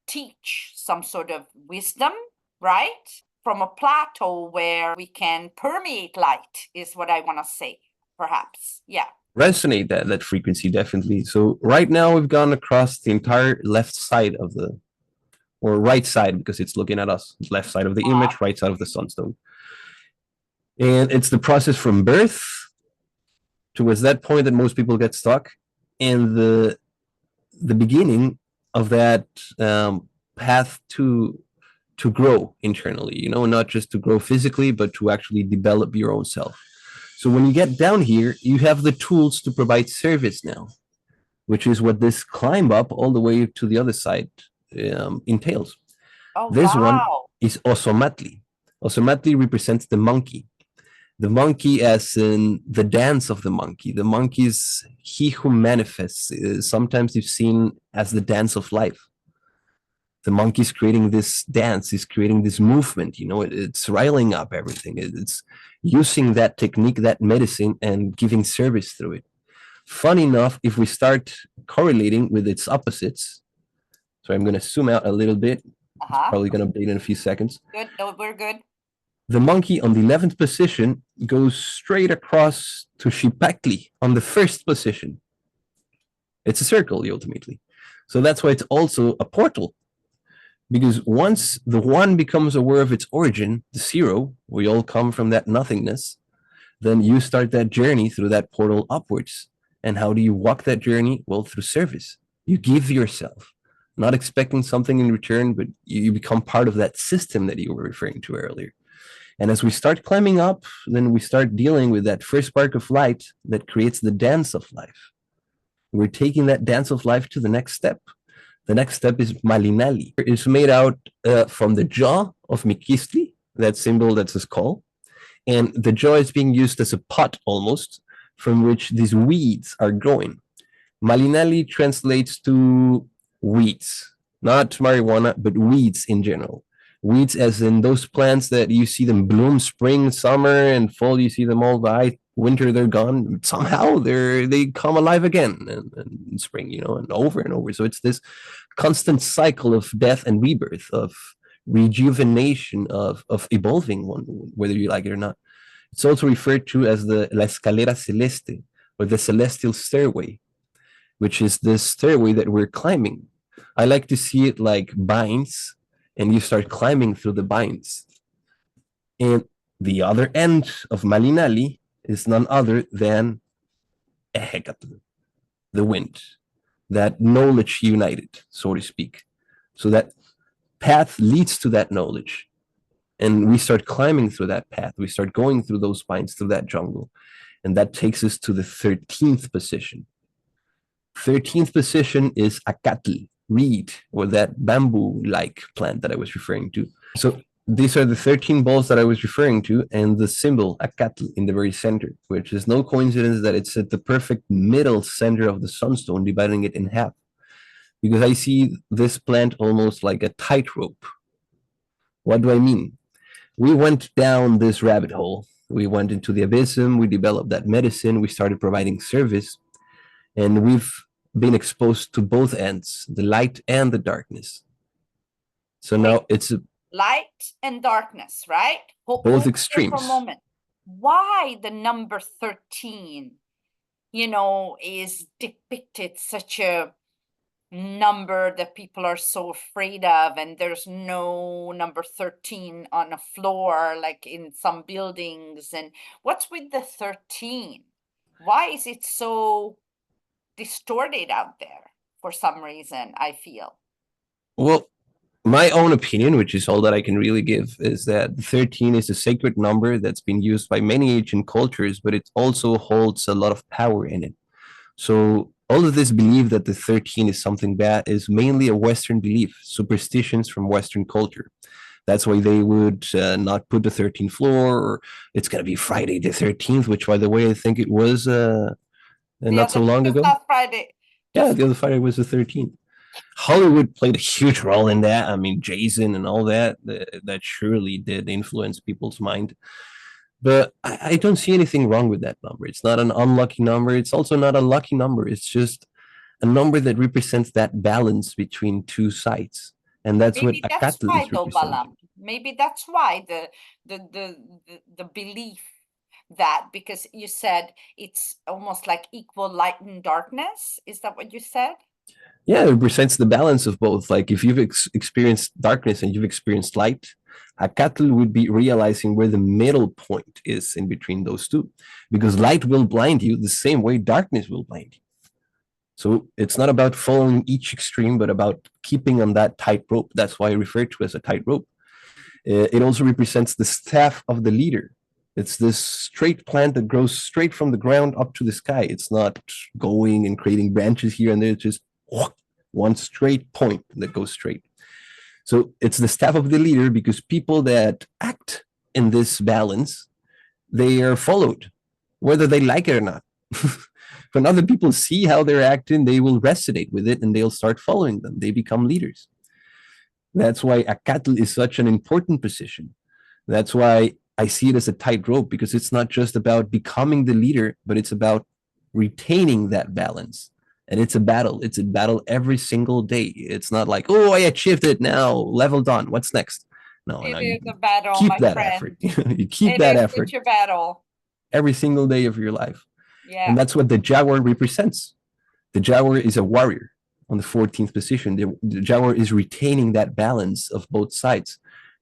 teach some sort of wisdom, right? From a plateau where we can permeate light, is what I want to say, perhaps. Yeah. Resonate that frequency, definitely. So right now we've gone across the entire left side of or right side, because it's looking at us, left side of the image, right side of the sunstone. And it's the process from birth towards that point that most people get stuck, and the beginning of that path to grow internally, not just to grow physically, but to actually develop your own self. So when you get down here, you have the tools to provide service now, which is what this climb up all the way to the other side entails. This one is Osomatli. Osomatli represents the monkey. The monkey as in the dance of the monkey. The monkey is he who manifests. Sometimes you've seen as the dance of life. The monkey is creating this dance, is creating this movement, it's riling up everything. It's using that technique, that medicine, and giving service through it. Funny enough, if we start correlating with its opposites, so I'm going to zoom out a little bit. It's probably going to update in a few seconds. Good. No, we're good. The monkey on the 11th position goes straight across to Shipakli on the 1st position. It's a circle, ultimately. So that's why it's also a portal. Because once the one becomes aware of its origin, the zero, we all come from that nothingness, then you start that journey through that portal upwards. And how do you walk that journey? Well, through service. You give yourself, not expecting something in return, but you become part of that system that you were referring to earlier. And as we start climbing up, then we start dealing with that first spark of light that creates the dance of life. We're taking that dance of life to the next step. The next step is Malinali. It's made out from the jaw of Mikistli, that symbol that's a skull. And the jaw is being used as a pot almost, from which these weeds are growing. Malinali translates to weeds, not marijuana, but weeds in general. Weeds as in those plants that you see them bloom spring, summer, and fall. You see them all die. Winter, they're gone. Somehow they come alive again in spring, and over. So it's this constant cycle of death and rebirth, of rejuvenation, of evolving one, whether you like it or not. It's also referred to as la escalera celeste, or the celestial stairway, which is this stairway that we're climbing. I like to see it like vines, and you start climbing through the vines. And the other end of Malinali is none other than Ehecatl, the wind, that knowledge united, so to speak. So that path leads to that knowledge. And we start climbing through that path. We start going through those vines, through that jungle. And that takes us to the 13th position. 13th position is Acatl, reed, or that bamboo-like plant that I was referring to. So these are the 13 balls that I was referring to, and the symbol Acatl in the very center, which is no coincidence that it's at the perfect middle center of the sunstone, dividing it in half. Because I see this plant almost like a tightrope. What do I mean? We went down this rabbit hole. We went into the abysm. We developed that medicine. We started providing service. And we've been exposed to both ends, the light and the darkness. So now it's light and darkness, right? Both extremes. For a moment. Why the number 13, is depicted such a number that people are so afraid of, and there's no number 13 on a floor like in some buildings? And what's with the 13? Why is it so distorted out there for some reason, I feel? Well, my own opinion, which is all that I can really give, is that 13 is a sacred number that's been used by many ancient cultures, but it also holds a lot of power in it. So all of this belief that the 13 is something bad is mainly a Western belief, superstitions from Western culture. That's why they would not put the 13th floor, or it's going to be Friday the 13th, which, by the way, I think it was not so long ago. Friday. Yeah, the other Friday was the 13th. Hollywood played a huge role in that. I mean, Jason and all that surely did influence people's mind. But I don't see anything wrong with that number. It's not an unlucky number. It's also not a lucky number. It's just a number that represents that balance between two sides. And that's maybe what that's Acatl why, is representing. Maybe that's why the belief that, because you said it's almost like equal light and darkness. Is that what you said? Yeah, it represents the balance of both. Like if you've experienced darkness and you've experienced light, Acatl would be realizing where the middle point is in between those two, because light will blind you the same way darkness will blind you. So it's not about following each extreme, but about keeping on that tightrope. That's why I refer to it as a tightrope. It also represents the staff of the leader. It's this straight plant that grows straight from the ground up to the sky. It's not going and creating branches here and there. It's just one straight point that goes straight. So it's the staff of the leader, because people that act in this balance, they are followed, whether they like it or not. When other people see how they're acting, they will resonate with it and they'll start following them. They become leaders. That's why Acatl is such an important position. That's why I see it as a tightrope, because it's not just about becoming the leader, but it's about retaining that balance. And it's a battle. It's a battle every single day. It's not like, oh, I achieved it now, level done. What's next? No, it is a battle. Keep that effort. You keep that effort. It's a battle every single day of your life. Yeah. And that's what the jaguar represents. The jaguar is a warrior on the 14th position. The jaguar is retaining that balance of both sides.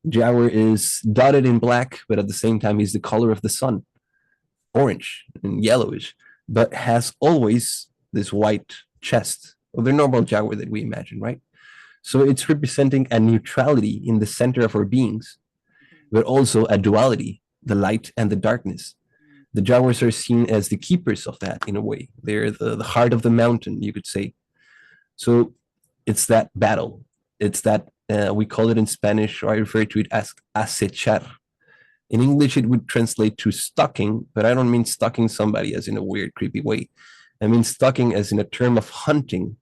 Jaguar is dotted in black, but at the same time, he's the color of the sun, orange and yellowish, but has always this white chest of the normal jaguar that we imagine, right? So it's representing a neutrality in the center of our beings, but also a duality, the light and the darkness. The jaguars are seen as the keepers of that in a way. They're the heart of the mountain, you could say. So it's that battle. It's that, we call it in Spanish, or I refer to it as acechar. In English, it would translate to stalking, but I don't mean stalking somebody as in a weird, creepy way. I mean stalking as in a term of hunting,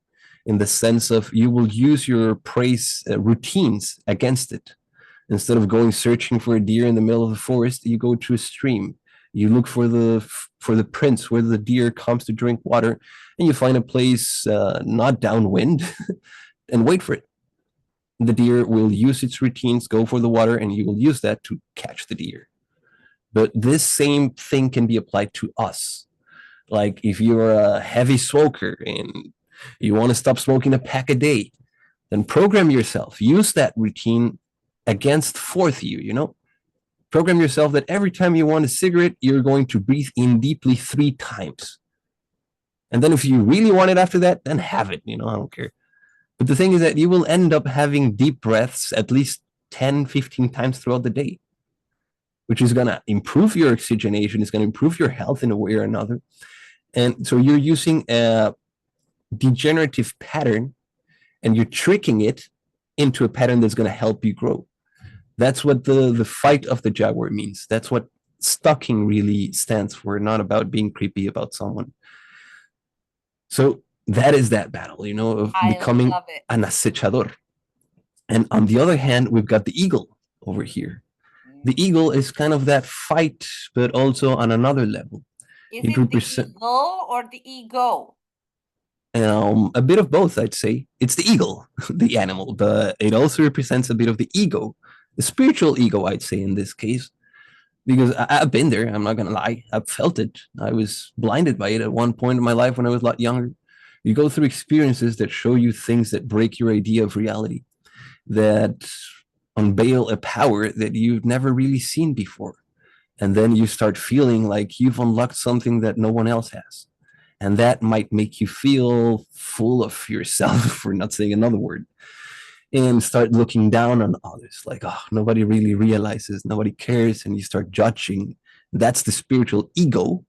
in the sense of you will use your prey routines against it. Instead of going searching for a deer in the middle of the forest, you go to a stream. You look for the prints where the deer comes to drink water, and you find a place not downwind and wait for it. The deer will use its routines, go for the water, and you will use that to catch the deer. But this same thing can be applied to us. Like if you're a heavy smoker and you want to stop smoking a pack a day, then program yourself. Use that routine against fourth you know? Program yourself that every time you want a cigarette, you're going to breathe in deeply 3 times. And then if you really want it after that, then have it, I don't care. But the thing is that you will end up having deep breaths at least 10, 15 times throughout the day, which is going to improve your oxygenation. It's going to improve your health in a way or another. And so you're using a degenerative pattern and you're tricking it into a pattern that's going to help you grow. That's what the fight of the jaguar means. That's what stalking really stands for, not about being creepy about someone. So that is that battle, of becoming an acechador. And on the other hand, we've got the eagle over here. The eagle is kind of that fight, but also on another level. Is it the eagle or the ego? A bit of both, I'd say. It's the eagle, the animal, but it also represents a bit of the ego, the spiritual ego, I'd say in this case, because I've been there. I'm not going to lie. I've felt it. I was blinded by it at one point in my life when I was a lot younger. You go through experiences that show you things that break your idea of reality, that unveil a power that you've never really seen before. And then you start feeling like you've unlocked something that no one else has. And that might make you feel full of yourself, for not saying another word, and start looking down on others like, oh, nobody really realizes, nobody cares, and you start judging. That's the spiritual ego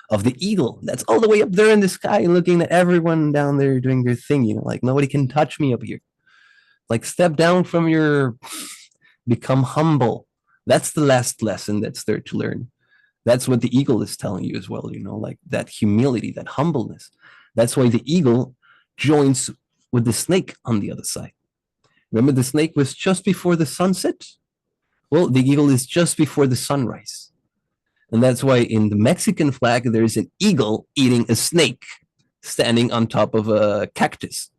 of the eagle. That's all the way up there in the sky, looking at everyone down there doing their thing, like nobody can touch me up here. Like step down from your, become humble. That's the last lesson that's there to learn. That's what the eagle is telling you as well, like that humility, that humbleness. That's why the eagle joins with the snake on the other side. Remember, the snake was just before the sunset? Well, the eagle is just before the sunrise. And that's why in the Mexican flag, there's an eagle eating a snake standing on top of a cactus.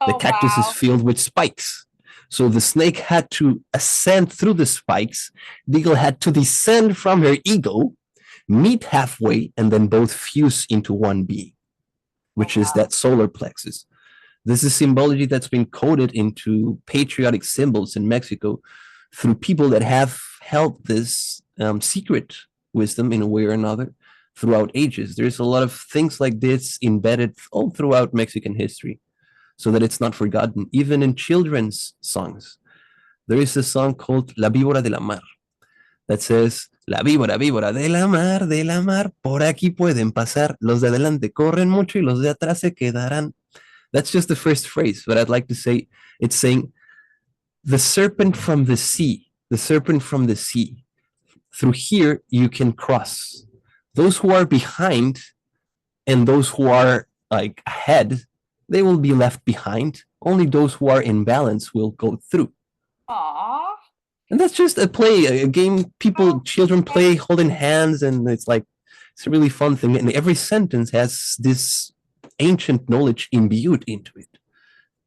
The cactus is filled with spikes. So the snake had to ascend through the spikes. The eagle had to descend from her ego, meet halfway, and then both fuse into one being, which is that solar plexus. This is symbology that's been coded into patriotic symbols in Mexico through people that have held this secret wisdom in a way or another throughout ages. There's a lot of things like this embedded all throughout Mexican history so that it's not forgotten, even in children's songs. There is a song called La Víbora de la Mar that says, La víbora, víbora de la mar, por aquí pueden pasar, los de adelante corren mucho y los de atrás se quedarán. That's just the first phrase, but I'd like to say, it's saying, the serpent from the sea, the serpent from the sea, through here you can cross. Those who are behind and those who are like ahead, they will be left behind. Only those who are in balance will go through. Aww. And that's just a play, a game children play holding hands, and it's like, it's a really fun thing. And every sentence has this ancient knowledge imbued into it.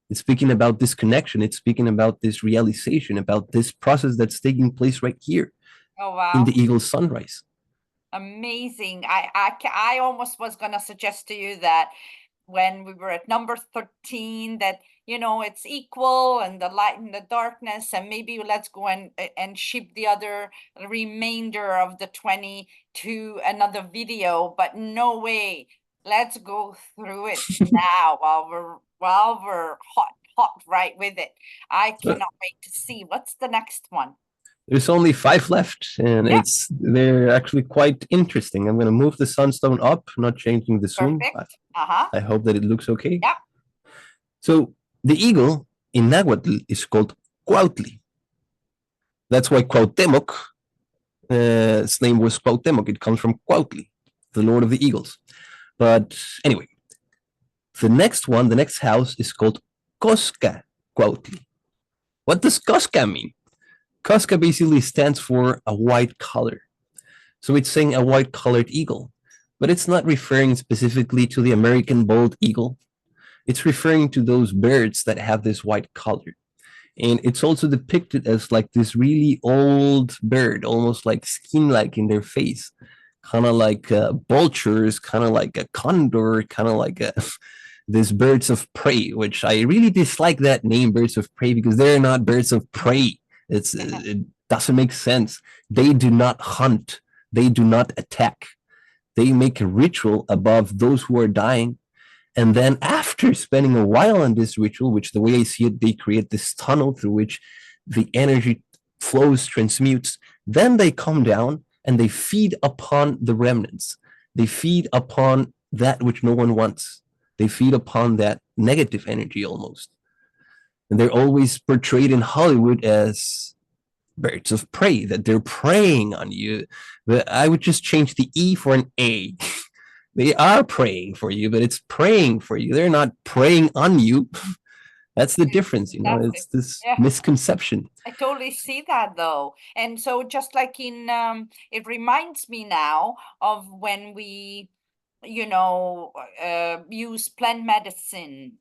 It's speaking about this connection. It's speaking about this realization, about this process that's taking place right here in the eagle's sunrise. Amazing. I almost was going to suggest to you that when we were at number 13 that, it's equal, and the light and the darkness, and maybe let's go and ship the other remainder of the 20 to another video, but no way. Let's go through it now while we're hot right with it. I cannot wait to see what's the next one. There's only 5 left, and they're actually quite interesting. I'm going to move the sunstone up, not changing the zoom. Perfect. I hope that it looks okay. Yeah. So the eagle in Nahuatl is called Cuautli. That's why Cuauhtémoc, its name was Cuauhtémoc. It comes from Cuautli, the Lord of the Eagles. But anyway, the next one, the next house is called Cosca Cuautli. What does Cosca mean? Cosca basically stands for a white color. So it's saying a white colored eagle, but it's not referring specifically to the American bald eagle. It's referring to those birds that have this white color. And it's also depicted as like this really old bird, almost like skin-like in their face, kind of like vultures, kind of like a condor, kind of like these birds of prey, which I really dislike that name, birds of prey, because they're not birds of prey. It doesn't make sense. They do not hunt. They do not attack. They make a ritual above those who are dying. And then after spending a while on this ritual, which the way I see it, they create this tunnel through which the energy flows, transmutes. Then they come down and they feed upon the remnants. They feed upon that which no one wants. They feed upon that negative energy almost. And they're always portrayed in Hollywood as birds of prey, that they're preying on you. But I would just change the E for an A. They are praying for you, but it's praying for you. They're not preying on you. That's the difference, it's this misconception. I totally see that though. And so just like it reminds me now of when we, use plant medicine,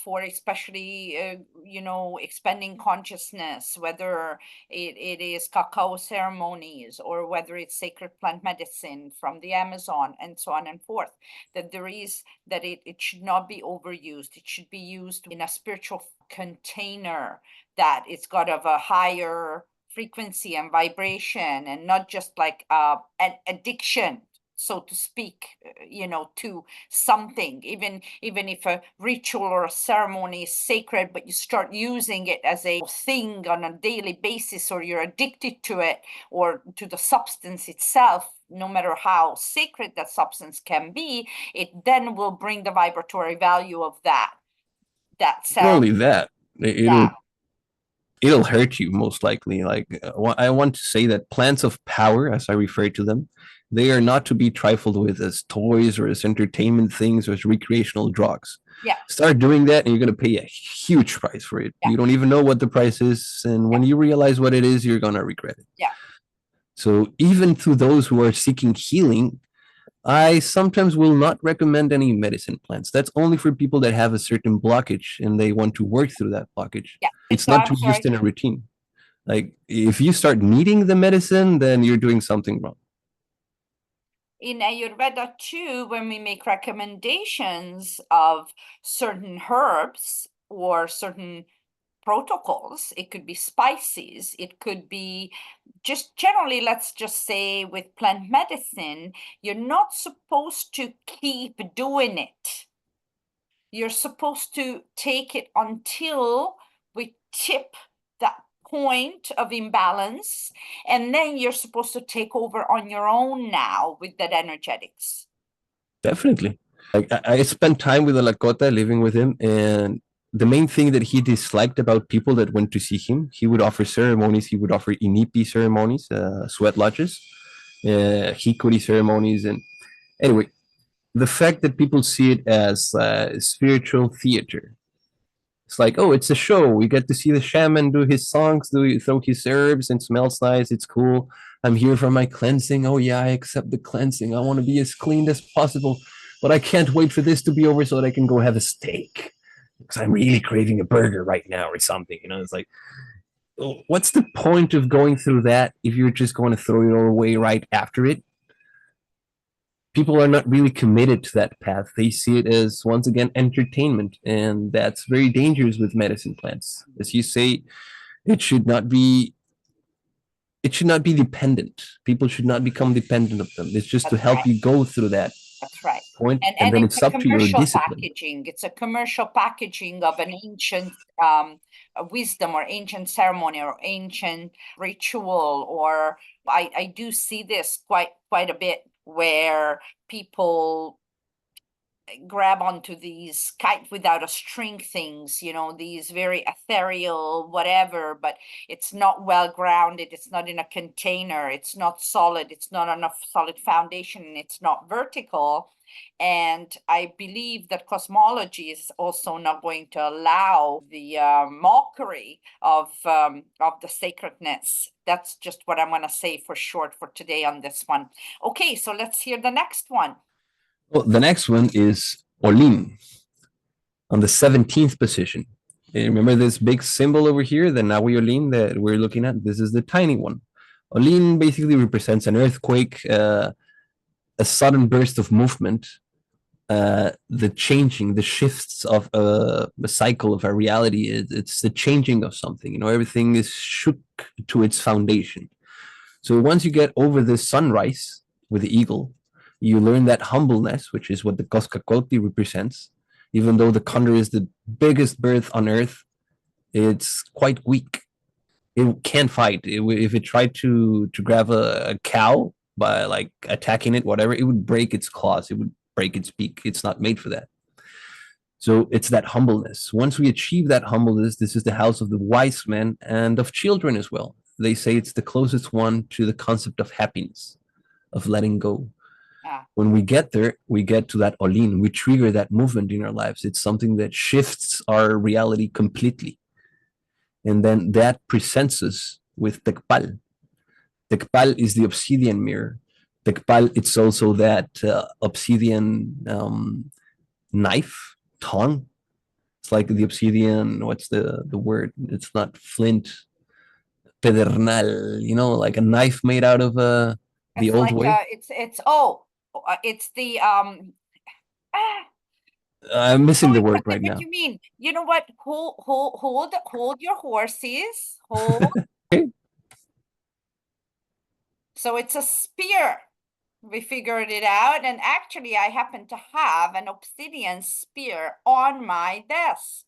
for especially, expanding consciousness, whether it is cacao ceremonies or whether it's sacred plant medicine from the Amazon and so on and forth, that it should not be overused. It should be used in a spiritual container that it's got of a higher frequency and vibration, and not just like an addiction, so to speak, to something, even if a ritual or a ceremony is sacred, but you start using it as a thing on a daily basis, or you're addicted to it or to the substance itself, no matter how sacred that substance can be, it then will bring the vibratory value of that Not only that, it'll hurt you most likely. Like I want to say that plants of power, as I refer to them, they are not to be trifled with as toys or as entertainment things or as recreational drugs. Yeah. Start doing that and you're going to pay a huge price for it. Yeah. You don't even know what the price is. And when you realize what it is, you're going to regret it. Yeah. So even to those who are seeking healing, I sometimes will not recommend any medicine plants. That's only for people that have a certain blockage and they want to work through that blockage. Yeah. It's not to be used in a routine. Like if you start needing the medicine, then you're doing something wrong. In Ayurveda too, when we make recommendations of certain herbs or certain protocols, it could be spices, it could be just generally, let's just say with plant medicine, you're not supposed to keep doing it. You're supposed to take it until we tip that point of imbalance, and then you're supposed to take over on your own now with that energetics. Definitely. Like I spent time with a Lakota living with him, and the main thing that he disliked about people that went to see him, he would offer ceremonies. He would offer inipi ceremonies, sweat lodges, hikuri ceremonies, and anyway, the fact that people see it as spiritual theater. It's like, oh, it's a show. We get to see the shaman do his songs, throw his herbs, and smells nice. It's cool. I'm here for my cleansing. Oh yeah, I accept the cleansing. I want to be as clean as possible, but I can't wait for this to be over so that I can go have a steak because I'm really craving a burger right now or something. It's like, oh, what's the point of going through that if you're just going to throw it all away right after it? people are not really committed to that path. They see it as, once again, entertainment, and that's very dangerous with medicine plants. As you say, it should not be it should not be dependent. People should not become dependent of them. It's just to That's help right. you go through that That's right. point, and And then it's it's a up to your commercial discipline. packaging. It's a commercial packaging of an ancient wisdom or ancient ceremony or ancient ritual. Or I do see this quite a bit where people grab onto these kite without a string things, these very ethereal whatever, but it's not well grounded, it's not in a container, it's not solid, it's not on a solid foundation, and it's not vertical. And I believe that cosmology is also not going to allow the mockery of the sacredness. That's just what I'm going to say for short for today on this one. Okay, so let's hear the next one. Well, the next one is Olin on the 17th position. Remember this big symbol over here, the Nahui Olin that we're looking at? This is the tiny one. Olin basically represents an earthquake, a sudden burst of movement, the changing, the shifts of a cycle of a reality. It's the changing of something. Everything is shook to its foundation. So once you get over this sunrise with the eagle, you learn that humbleness, which is what the Coscacolti represents. Even though the condor is the biggest bird on earth, it's quite weak. It can't fight. If it tried to grab a cow by like attacking it, whatever, it would break its claws. It would break its beak. It's not made for that. So it's that humbleness. Once we achieve that humbleness, this is the house of the wise men and of children as well. They say it's the closest one to the concept of happiness, of letting go. When we get there, we get to that Olin. We trigger that movement in our lives. It's something that shifts our reality completely. And then that presents us with Tekpal. Tekpal is the obsidian mirror. Tekpal, it's also that obsidian knife, tongue. It's like the obsidian, what's the word? It's not flint, pedernal, like a knife made out of the old way. It's the I'm missing the word what right now. you mean? You know what? Hold your horses. Hold. Okay. So it's a spear. We figured it out, and actually I happen to have an obsidian spear on my desk.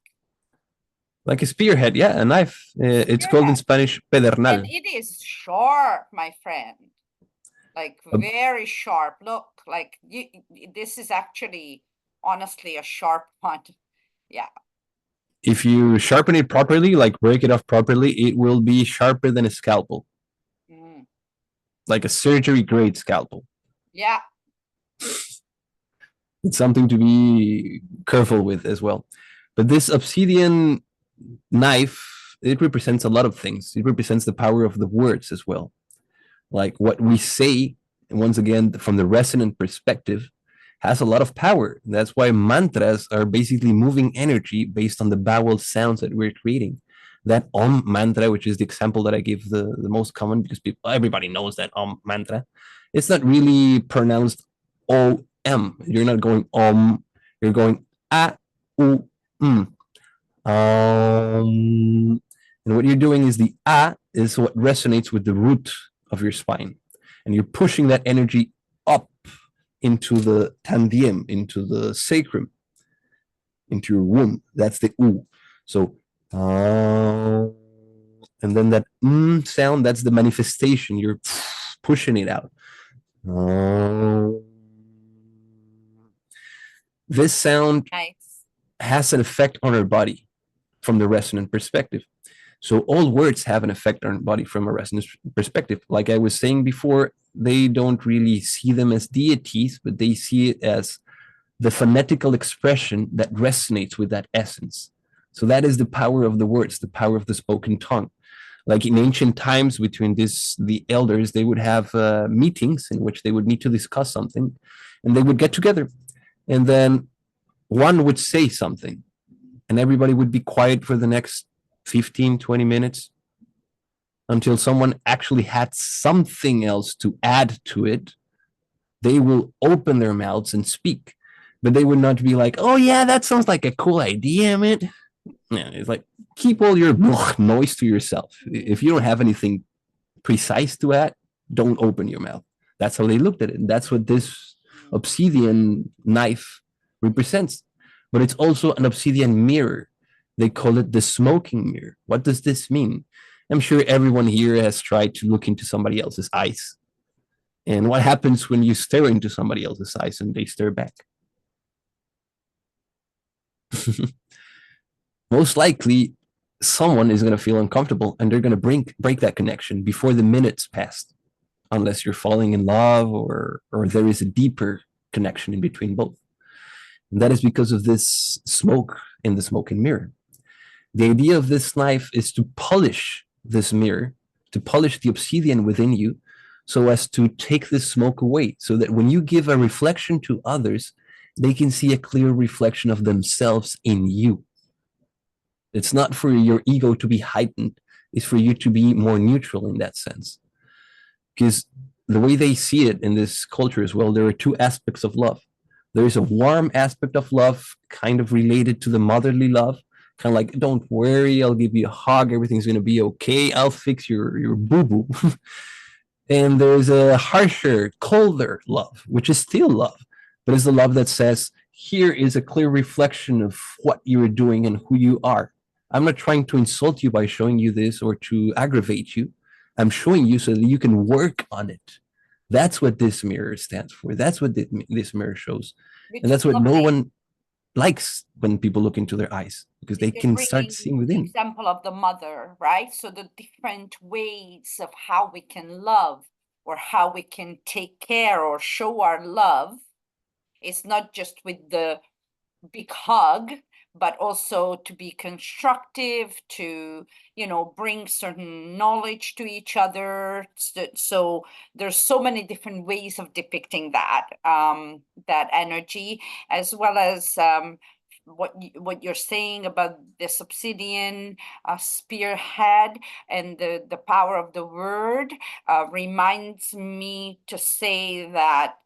Like a spearhead, yeah, a knife. It's called in Spanish pedernal. And it is sharp, my friend. Like very sharp. Look, like this is actually honestly a sharp one. Yeah. If you sharpen it properly, like break it off properly, it will be sharper than a scalpel. Like a surgery grade scalpel. Yeah. It's something to be careful with as well. But this obsidian knife, it represents a lot of things. It represents the power of the words as well. Like what we say, once again, from the resonant perspective, has a lot of power. That's why mantras are basically moving energy based on the vowel sounds that we're creating. That Om mantra, which is the example that I give the most common, because everybody knows that Om mantra. It's not really pronounced O-M. You're not going Om. You're going A-U-M. And what you're doing is the A is what resonates with the root of your spine. And you're pushing that energy up into the tandiem, into the sacrum, into your womb. That's the U. So, and then that sound, that's the manifestation. You're pushing it out. This sound has an effect on our body from the resonant perspective. So all words have an effect on our body from a resonance perspective. Like I was saying before, they don't really see them as deities, but they see it as the phonetical expression that resonates with that essence. So that is the power of the words, the power of the spoken tongue. Like in ancient times between the elders, they would have meetings in which they would need to discuss something, and they would get together. And then one would say something, and everybody would be quiet for the next 15, 20 minutes until someone actually had something else to add to it. they will open their mouths and speak, but they would not be like, oh yeah, that sounds like a cool idea, man. Yeah, it's like, keep all your noise to yourself. If you don't have anything precise to add, don't open your mouth. That's how they looked at it. And that's what this obsidian knife represents. But it's also an obsidian mirror. They call it the smoking mirror. What does this mean? I'm sure everyone here has tried to look into somebody else's eyes. And what happens when you stare into somebody else's eyes and they stare back? Most likely, someone is going to feel uncomfortable and they're going to break that connection before the minutes passed, unless you're falling in love or there is a deeper connection in between both. And that is because of this smoke in the smoking mirror. The idea of this knife is to polish this mirror, to polish the obsidian within you, so as to take this smoke away, so that when you give a reflection to others, they can see a clear reflection of themselves in you. It's not for your ego to be heightened, it's for you to be more neutral in that sense. Because the way they see it in this culture as well, there are two aspects of love. There is a warm aspect of love, kind of related to the motherly love, kind of like, don't worry, I'll give you a hug, everything's going to be okay, I'll fix your boo-boo. And there's a harsher, colder love, which is still love, but it's the love that says, here is a clear reflection of what you're doing and who you are. I'm not trying to insult you by showing you this or to aggravate you. I'm showing you so that you can work on it. That's what this mirror stands for. That's what this mirror shows. Which And is that's what no lovely. one likes when people look into their eyes, because they You're can start bringing seeing the within. example of the mother, right? So the different ways of how we can love or how we can take care or show our love. It's not just with the big hug, but also to be constructive, to, bring certain knowledge to each other. So there's so many different ways of depicting that energy, as well as what you're saying about this obsidian spearhead and the power of the word reminds me to say that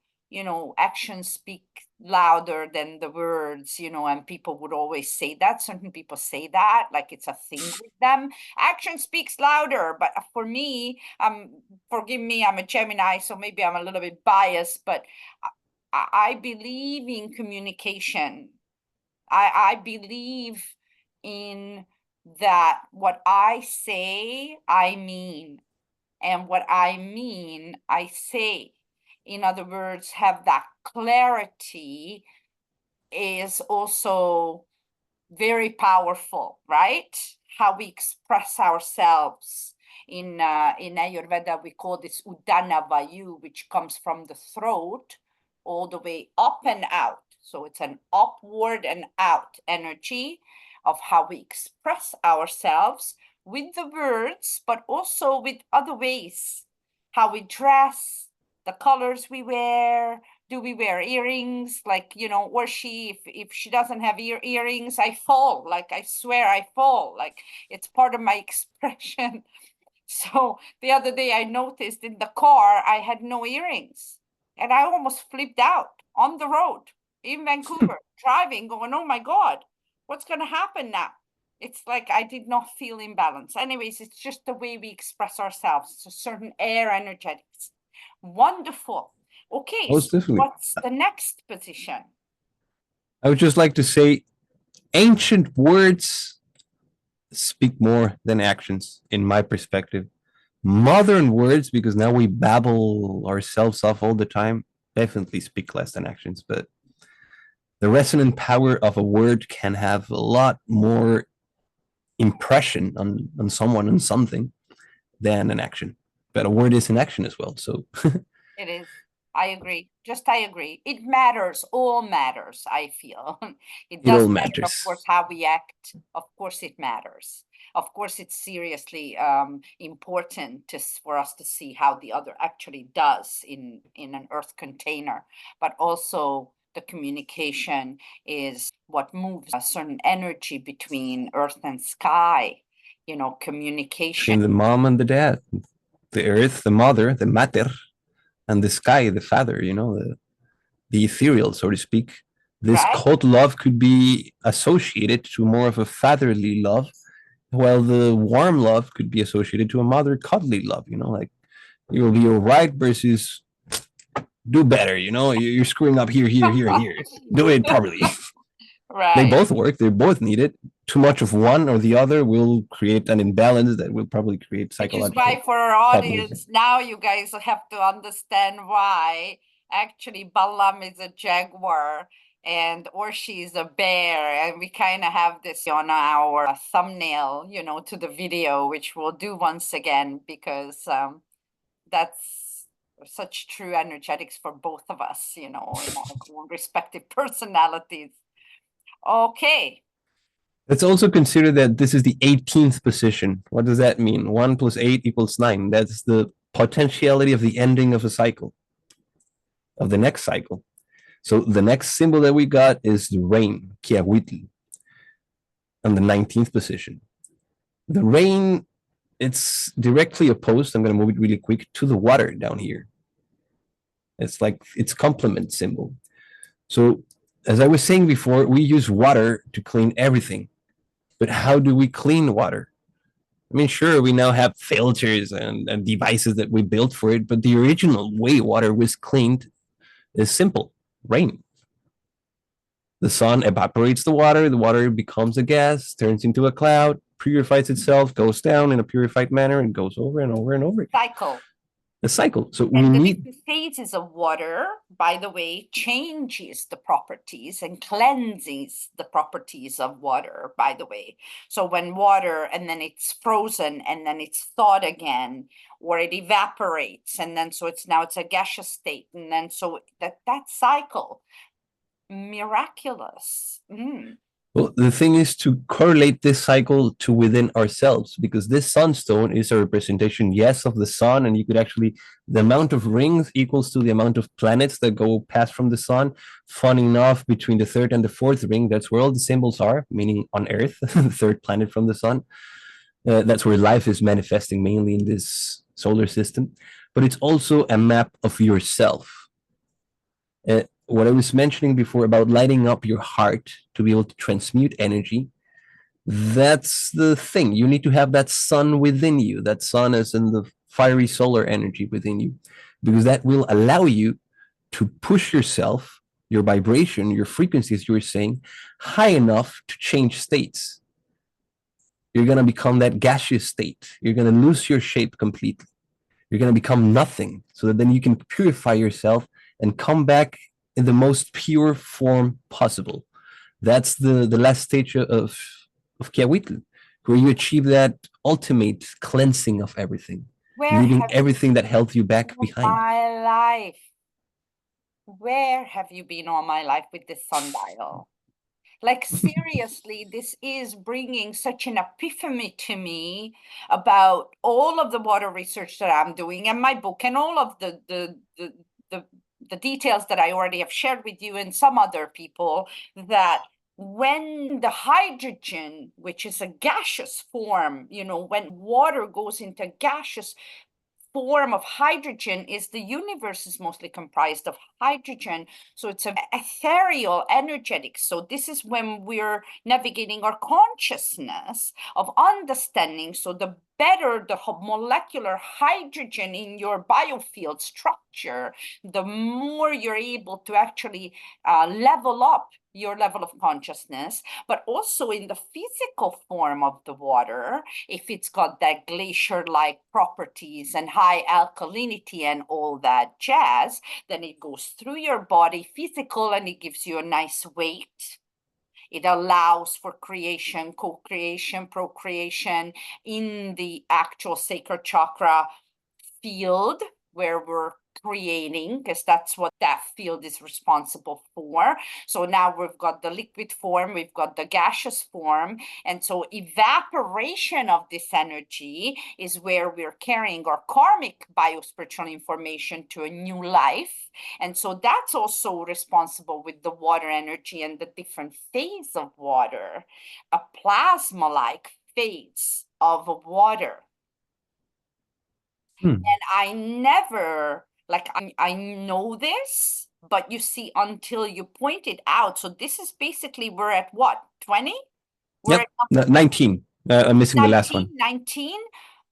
actions speak louder than the words, and people would always say that. Certain people say that like it's a thing with them. Action speaks louder, but for me, forgive me, I'm a Gemini, so maybe I'm a little bit biased, but I believe in communication. I believe in that what I say, I mean, and what I mean, I say. In other words, have that clarity is also very powerful, right? How we express ourselves. In Ayurveda, we call this Udana Vayu, which comes from the throat all the way up and out. So it's an upward and out energy of how we express ourselves with the words, but also with other ways. How we dress, the colors we wear, do we wear earrings, like, or if she doesn't have earrings, I fall, like I swear I fall, like it's part of my expression. So the other day I noticed in the car I had no earrings and I almost flipped out on the road in Vancouver driving, going, oh my God, what's going to happen now? It's like I did not feel in balance. Anyways, it's just the way we express ourselves. It's a certain air energetics. Wonderful. Okay, Most so definitely. what's the next position? I would just like to say ancient words speak more than actions, in my perspective. Modern words, because now we babble ourselves off all the time, definitely speak less than actions, but the resonant power of a word can have a lot more impression on someone and something than an action. But a word is an action as well. So It is. I agree. I agree. It matters. All matters, I feel. It it does all matter, of matters. course, how we act. Of course, it matters. Of course, it's seriously important for us to see how the other actually does in an earth container. But also, the communication is what moves a certain energy between earth and sky. Communication. Between the mom and the dad, the earth, the mother, the matter, and the sky, the father, the ethereal, so to speak. This Right? cold love could be associated to more of a fatherly love, while the warm love could be associated to a mother cuddly love, like you'll be all right versus do better, you're screwing up here, here, here, here. Do it properly. They Right. both work, they're both needed. Too much of one or the other will create an imbalance that will probably create Which is psychological why for our problems. audience, now you guys have to understand why actually Balam is a jaguar and Orshi is a bear. And we kind of have this on our thumbnail, to the video, which we'll do once again because that's such true energetics for both of us, in our own respective personalities. Okay. Let's also consider that this is the 18th position. What does that mean? 1 plus 8 equals 9. That's the potentiality of the ending of a cycle, of the next cycle. So the next symbol that we got is the rain, Kiahuitl, on the 19th position. The rain, it's directly opposed. I'm going to move it really quick to the water down here. It's like its complement symbol. So, as I was saying before, we use water to clean everything. But how do we clean water? I mean, sure, we now have filters and devices that we built for it, but the original way water was cleaned is simple: rain. The sun evaporates the water becomes a gas, turns into a cloud, purifies itself, goes down in a purified manner, and goes over and over and over. Cycle. A cycle. So we And the need different phases of water, by the way, changes the properties and cleanses the properties of water, by the way. So when water, and then it's frozen, and then it's thawed again, or it evaporates, and then so it's a gaseous state, and then so that cycle, miraculous. Well, the thing is to correlate this cycle to within ourselves, because this sunstone is a representation, yes, of the sun, and you could actually, the amount of rings equals to the amount of planets that go past from the sun. Fun enough, between the third and the fourth ring, that's where all the symbols are, meaning on Earth, the third planet from the sun. That's where life is manifesting mainly in this solar system. But it's also a map of yourself. What I was mentioning before about lighting up your heart to be able to transmute energy, that's the thing. You need to have that sun within you. That sun is in the fiery solar energy within you, because that will allow you to push yourself, your vibration, your frequencies, you were saying, high enough to change states. You're going to become that gaseous state. You're going to lose your shape completely. You're going to become nothing, so that then you can purify yourself and come back in the most pure form possible. That's the last stage of Kiahuitl, where you achieve that ultimate cleansing of everything, Where leaving have everything that held you back you behind. my life? Where have you been all my life with this sundial? Like, seriously, this is bringing such an epiphany to me about all of the water research that I'm doing and my book and all of the details that I already have shared with you and some other people, that when the hydrogen, which is a gaseous form, when water goes into gaseous form of hydrogen, is the universe is mostly comprised of hydrogen, so it's an ethereal energetic. So this is when we're navigating our consciousness of understanding. So the better the molecular hydrogen in your biofield structure, the more you're able to actually level up your level of consciousness. But also in the physical form of the water, if it's got that glacier-like properties and high alkalinity and all that jazz, then it goes through your body physical and it gives you a nice weight. It allows for creation, co-creation, procreation in the actual sacral chakra field where we're creating, because that's what that field is responsible for. So now we've got the liquid form, we've got the gaseous form, and so evaporation of this energy is where we're carrying our karmic biospiritual information to a new life. And so that's also responsible with the water energy and the different phase of water, a plasma-like phase of water. Hmm. And I never Like I know this, but you see, until you point it out. So this is basically, we're at what, 20? We're Yep, at 19. I'm missing the last 19, one. 19.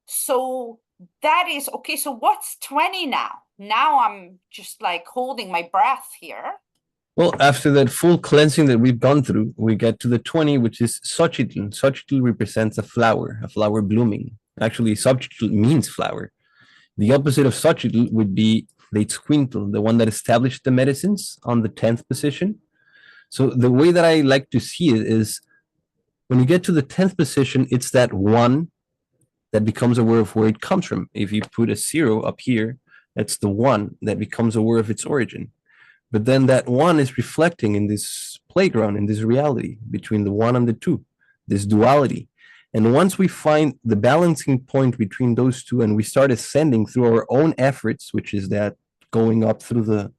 So that is okay. So what's 20 now? Now I'm just like holding my breath here. Well, after that full cleansing that we've gone through, we get to the 20, which is Xochitl. Xochitl represents a flower blooming. Actually, Xochitl means flower. The opposite of Xochitl would be the Itzcuintl, the one that established the medicines on the 10th position. So the way that I like to see it is when you get to the 10th position, it's that one that becomes aware of where it comes from. If you put a 0 up here, that's the one that becomes aware of its origin. But then that one is reflecting in this playground, in this reality between the one and the two, this duality. And once we find the balancing point between those two and we start ascending through our own efforts, which is that going up through the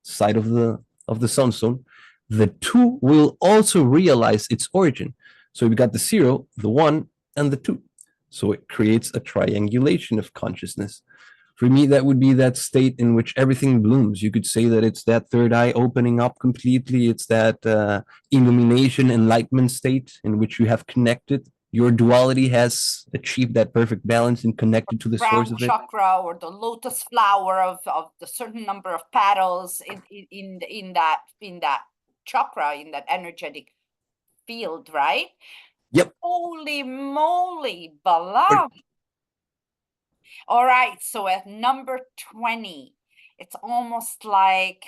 side of the sunstone, the two will also realize its origin. So we got the 0, the one, and the two. So it creates a triangulation of consciousness. For me, that would be that state in which everything blooms. You could say that it's that third eye opening up completely. It's that illumination, enlightenment state in which you have connected. Your duality has achieved that perfect balance and connected to the source Crown of it. chakra, or the lotus flower of the certain number of petals in that chakra, in that energetic field, right? Yep. Holy moly, Balam. All right, so at number 20, it's almost like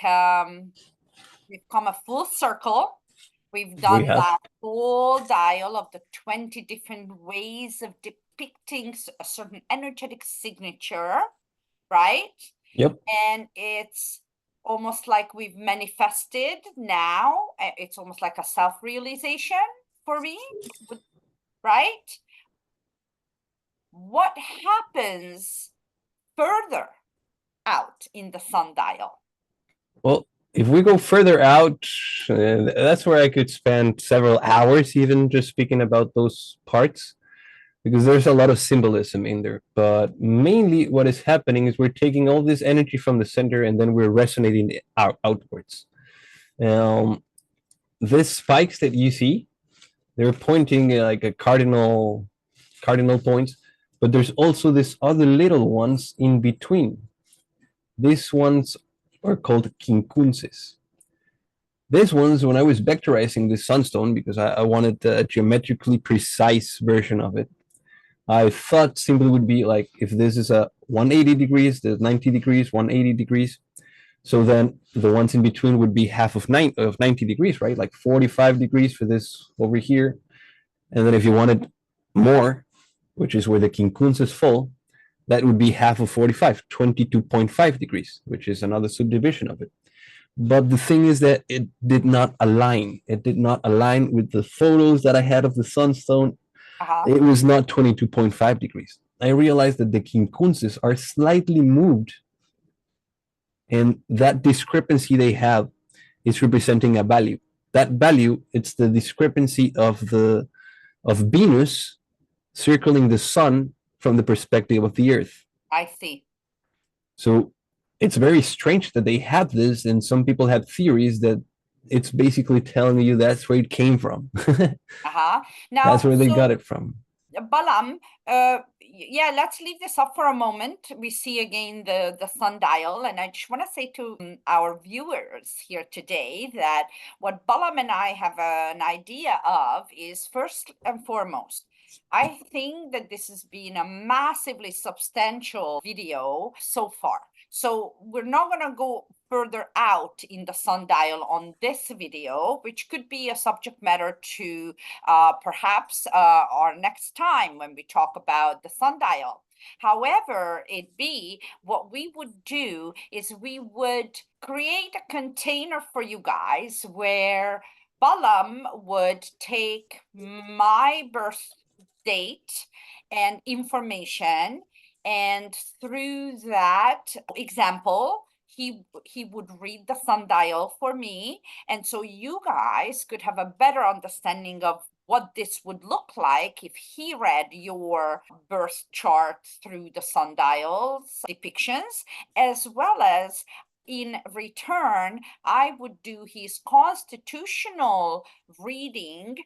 we've come a full circle. We've done that whole dial of the 20 different ways of depicting a certain energetic signature, right? Yep. And it's almost like we've manifested now. It's almost like a self-realization for me, right? What happens further out in the sundial? Well, if we go further out, that's where I could spend several hours even just speaking about those parts, because there's a lot of symbolism in there. But mainly what is happening is we're taking all this energy from the center and then we're resonating it outwards. These spikes that you see, they're pointing like a cardinal points, but there's also these other little ones in between. These ones are called quincunces. These ones, when I was vectorizing this sunstone, because I wanted a geometrically precise version of it, I thought simply would be like, if this is a 180 degrees, there's 90 degrees, 180 degrees. So then the ones in between would be half of 90 degrees, right? Like 45 degrees for this over here. And then if you wanted more, which is where the quincunces fall, that would be half of 45, 22.5 degrees, which is another subdivision of it. But the thing is that it did not align. It did not align with the photos that I had of the sunstone. It was not 22.5 degrees. I realized that the quincunces are slightly moved, and that discrepancy they have is representing a value. That value, it's the discrepancy of Venus circling the sun from the perspective of the earth. I see. So it's very strange that they have this, and some people have theories that it's basically telling you that's where it came from. Now, that's where they got it from. Balam, yeah, let's leave this up for a moment. We see again the sundial, and I just want to say to our viewers here today that what Balam and I have an idea of is, first and foremost, I think that this has been a massively substantial video so far. So we're not going to go further out in the sundial on this video, which could be a subject matter to perhaps our next time when we talk about the sundial. However it be, what we would do is we would create a container for you guys where Balam would take my birth date and information, and through that example, he would read the sundial for me, and so you guys could have a better understanding of what this would look like if he read your birth chart through the sundials depictions, as well as in return, I would do his constitutional reading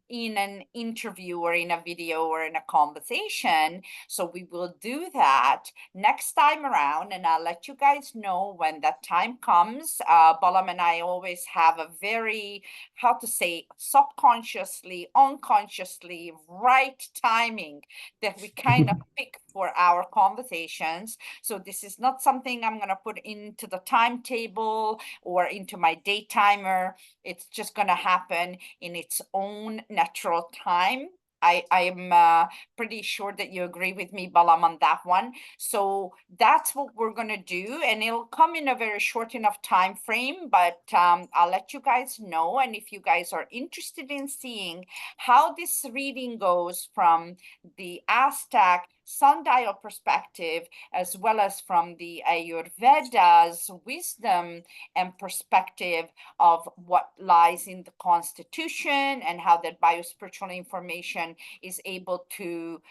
in an interview or in a video or in a conversation. So we will do that next time around, and I'll let you guys know when that time comes. Balam and I always have a very, how to say, subconsciously, unconsciously right timing that we kind of pick for our conversations. So this is not something I'm going to put into the timetable or into my day timer. It's just going to happen in its own natural time. I'm pretty sure that you agree with me, Balam, on that one. So that's what we're going to do, and it'll come in a very short enough time frame, but I'll let you guys know. And if you guys are interested in seeing how this reading goes from the Aztec sundial perspective, as well as from the Ayurveda's wisdom and perspective of what lies in the Constitution and how that biospiritual information is able to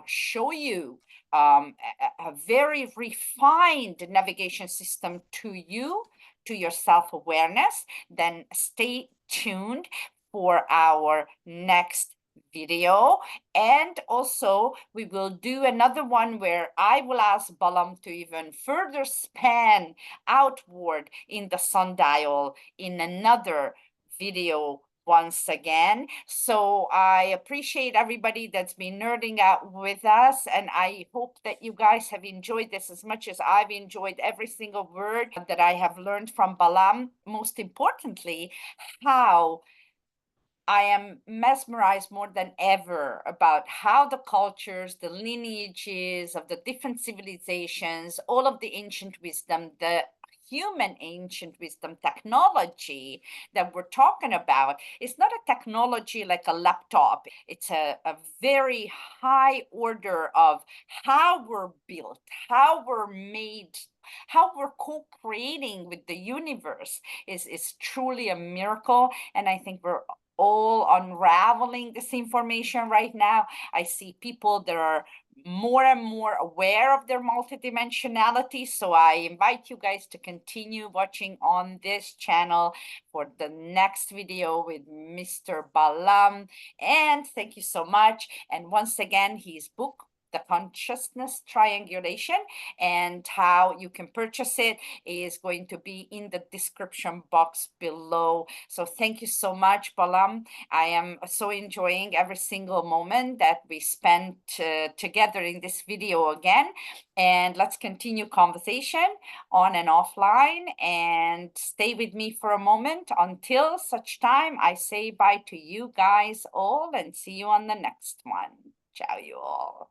show you a very refined navigation system to you, to your self-awareness, then stay tuned for our next video. And also we will do another one where I will ask Balam to even further span outward in the sundial in another video once again. So I appreciate everybody that's been nerding out with us, and I hope that you guys have enjoyed this as much as I've enjoyed every single word that I have learned from Balam. Most importantly, how I am mesmerized more than ever about how the cultures, the lineages of the different civilizations, all of the ancient wisdom, the human ancient wisdom technology that we're talking about is not a technology like a laptop. It's a very high order of how we're built, how we're made, how we're co-creating with the universe is truly a miracle. And I think we're all unraveling this information right now. I see people that are more and more aware of their multidimensionality. So I invite you guys to continue watching on this channel for the next video with Mr. Balam. And thank you so much. And once again, his book, The Consciousness Triangulation, and how you can purchase it is going to be in the description box below. So thank you so much, Balam. I am so enjoying every single moment that we spent together in this video again. And let's continue conversation on and offline, and stay with me for a moment until such time I say bye to you guys all, and see you on the next one. Ciao, you all.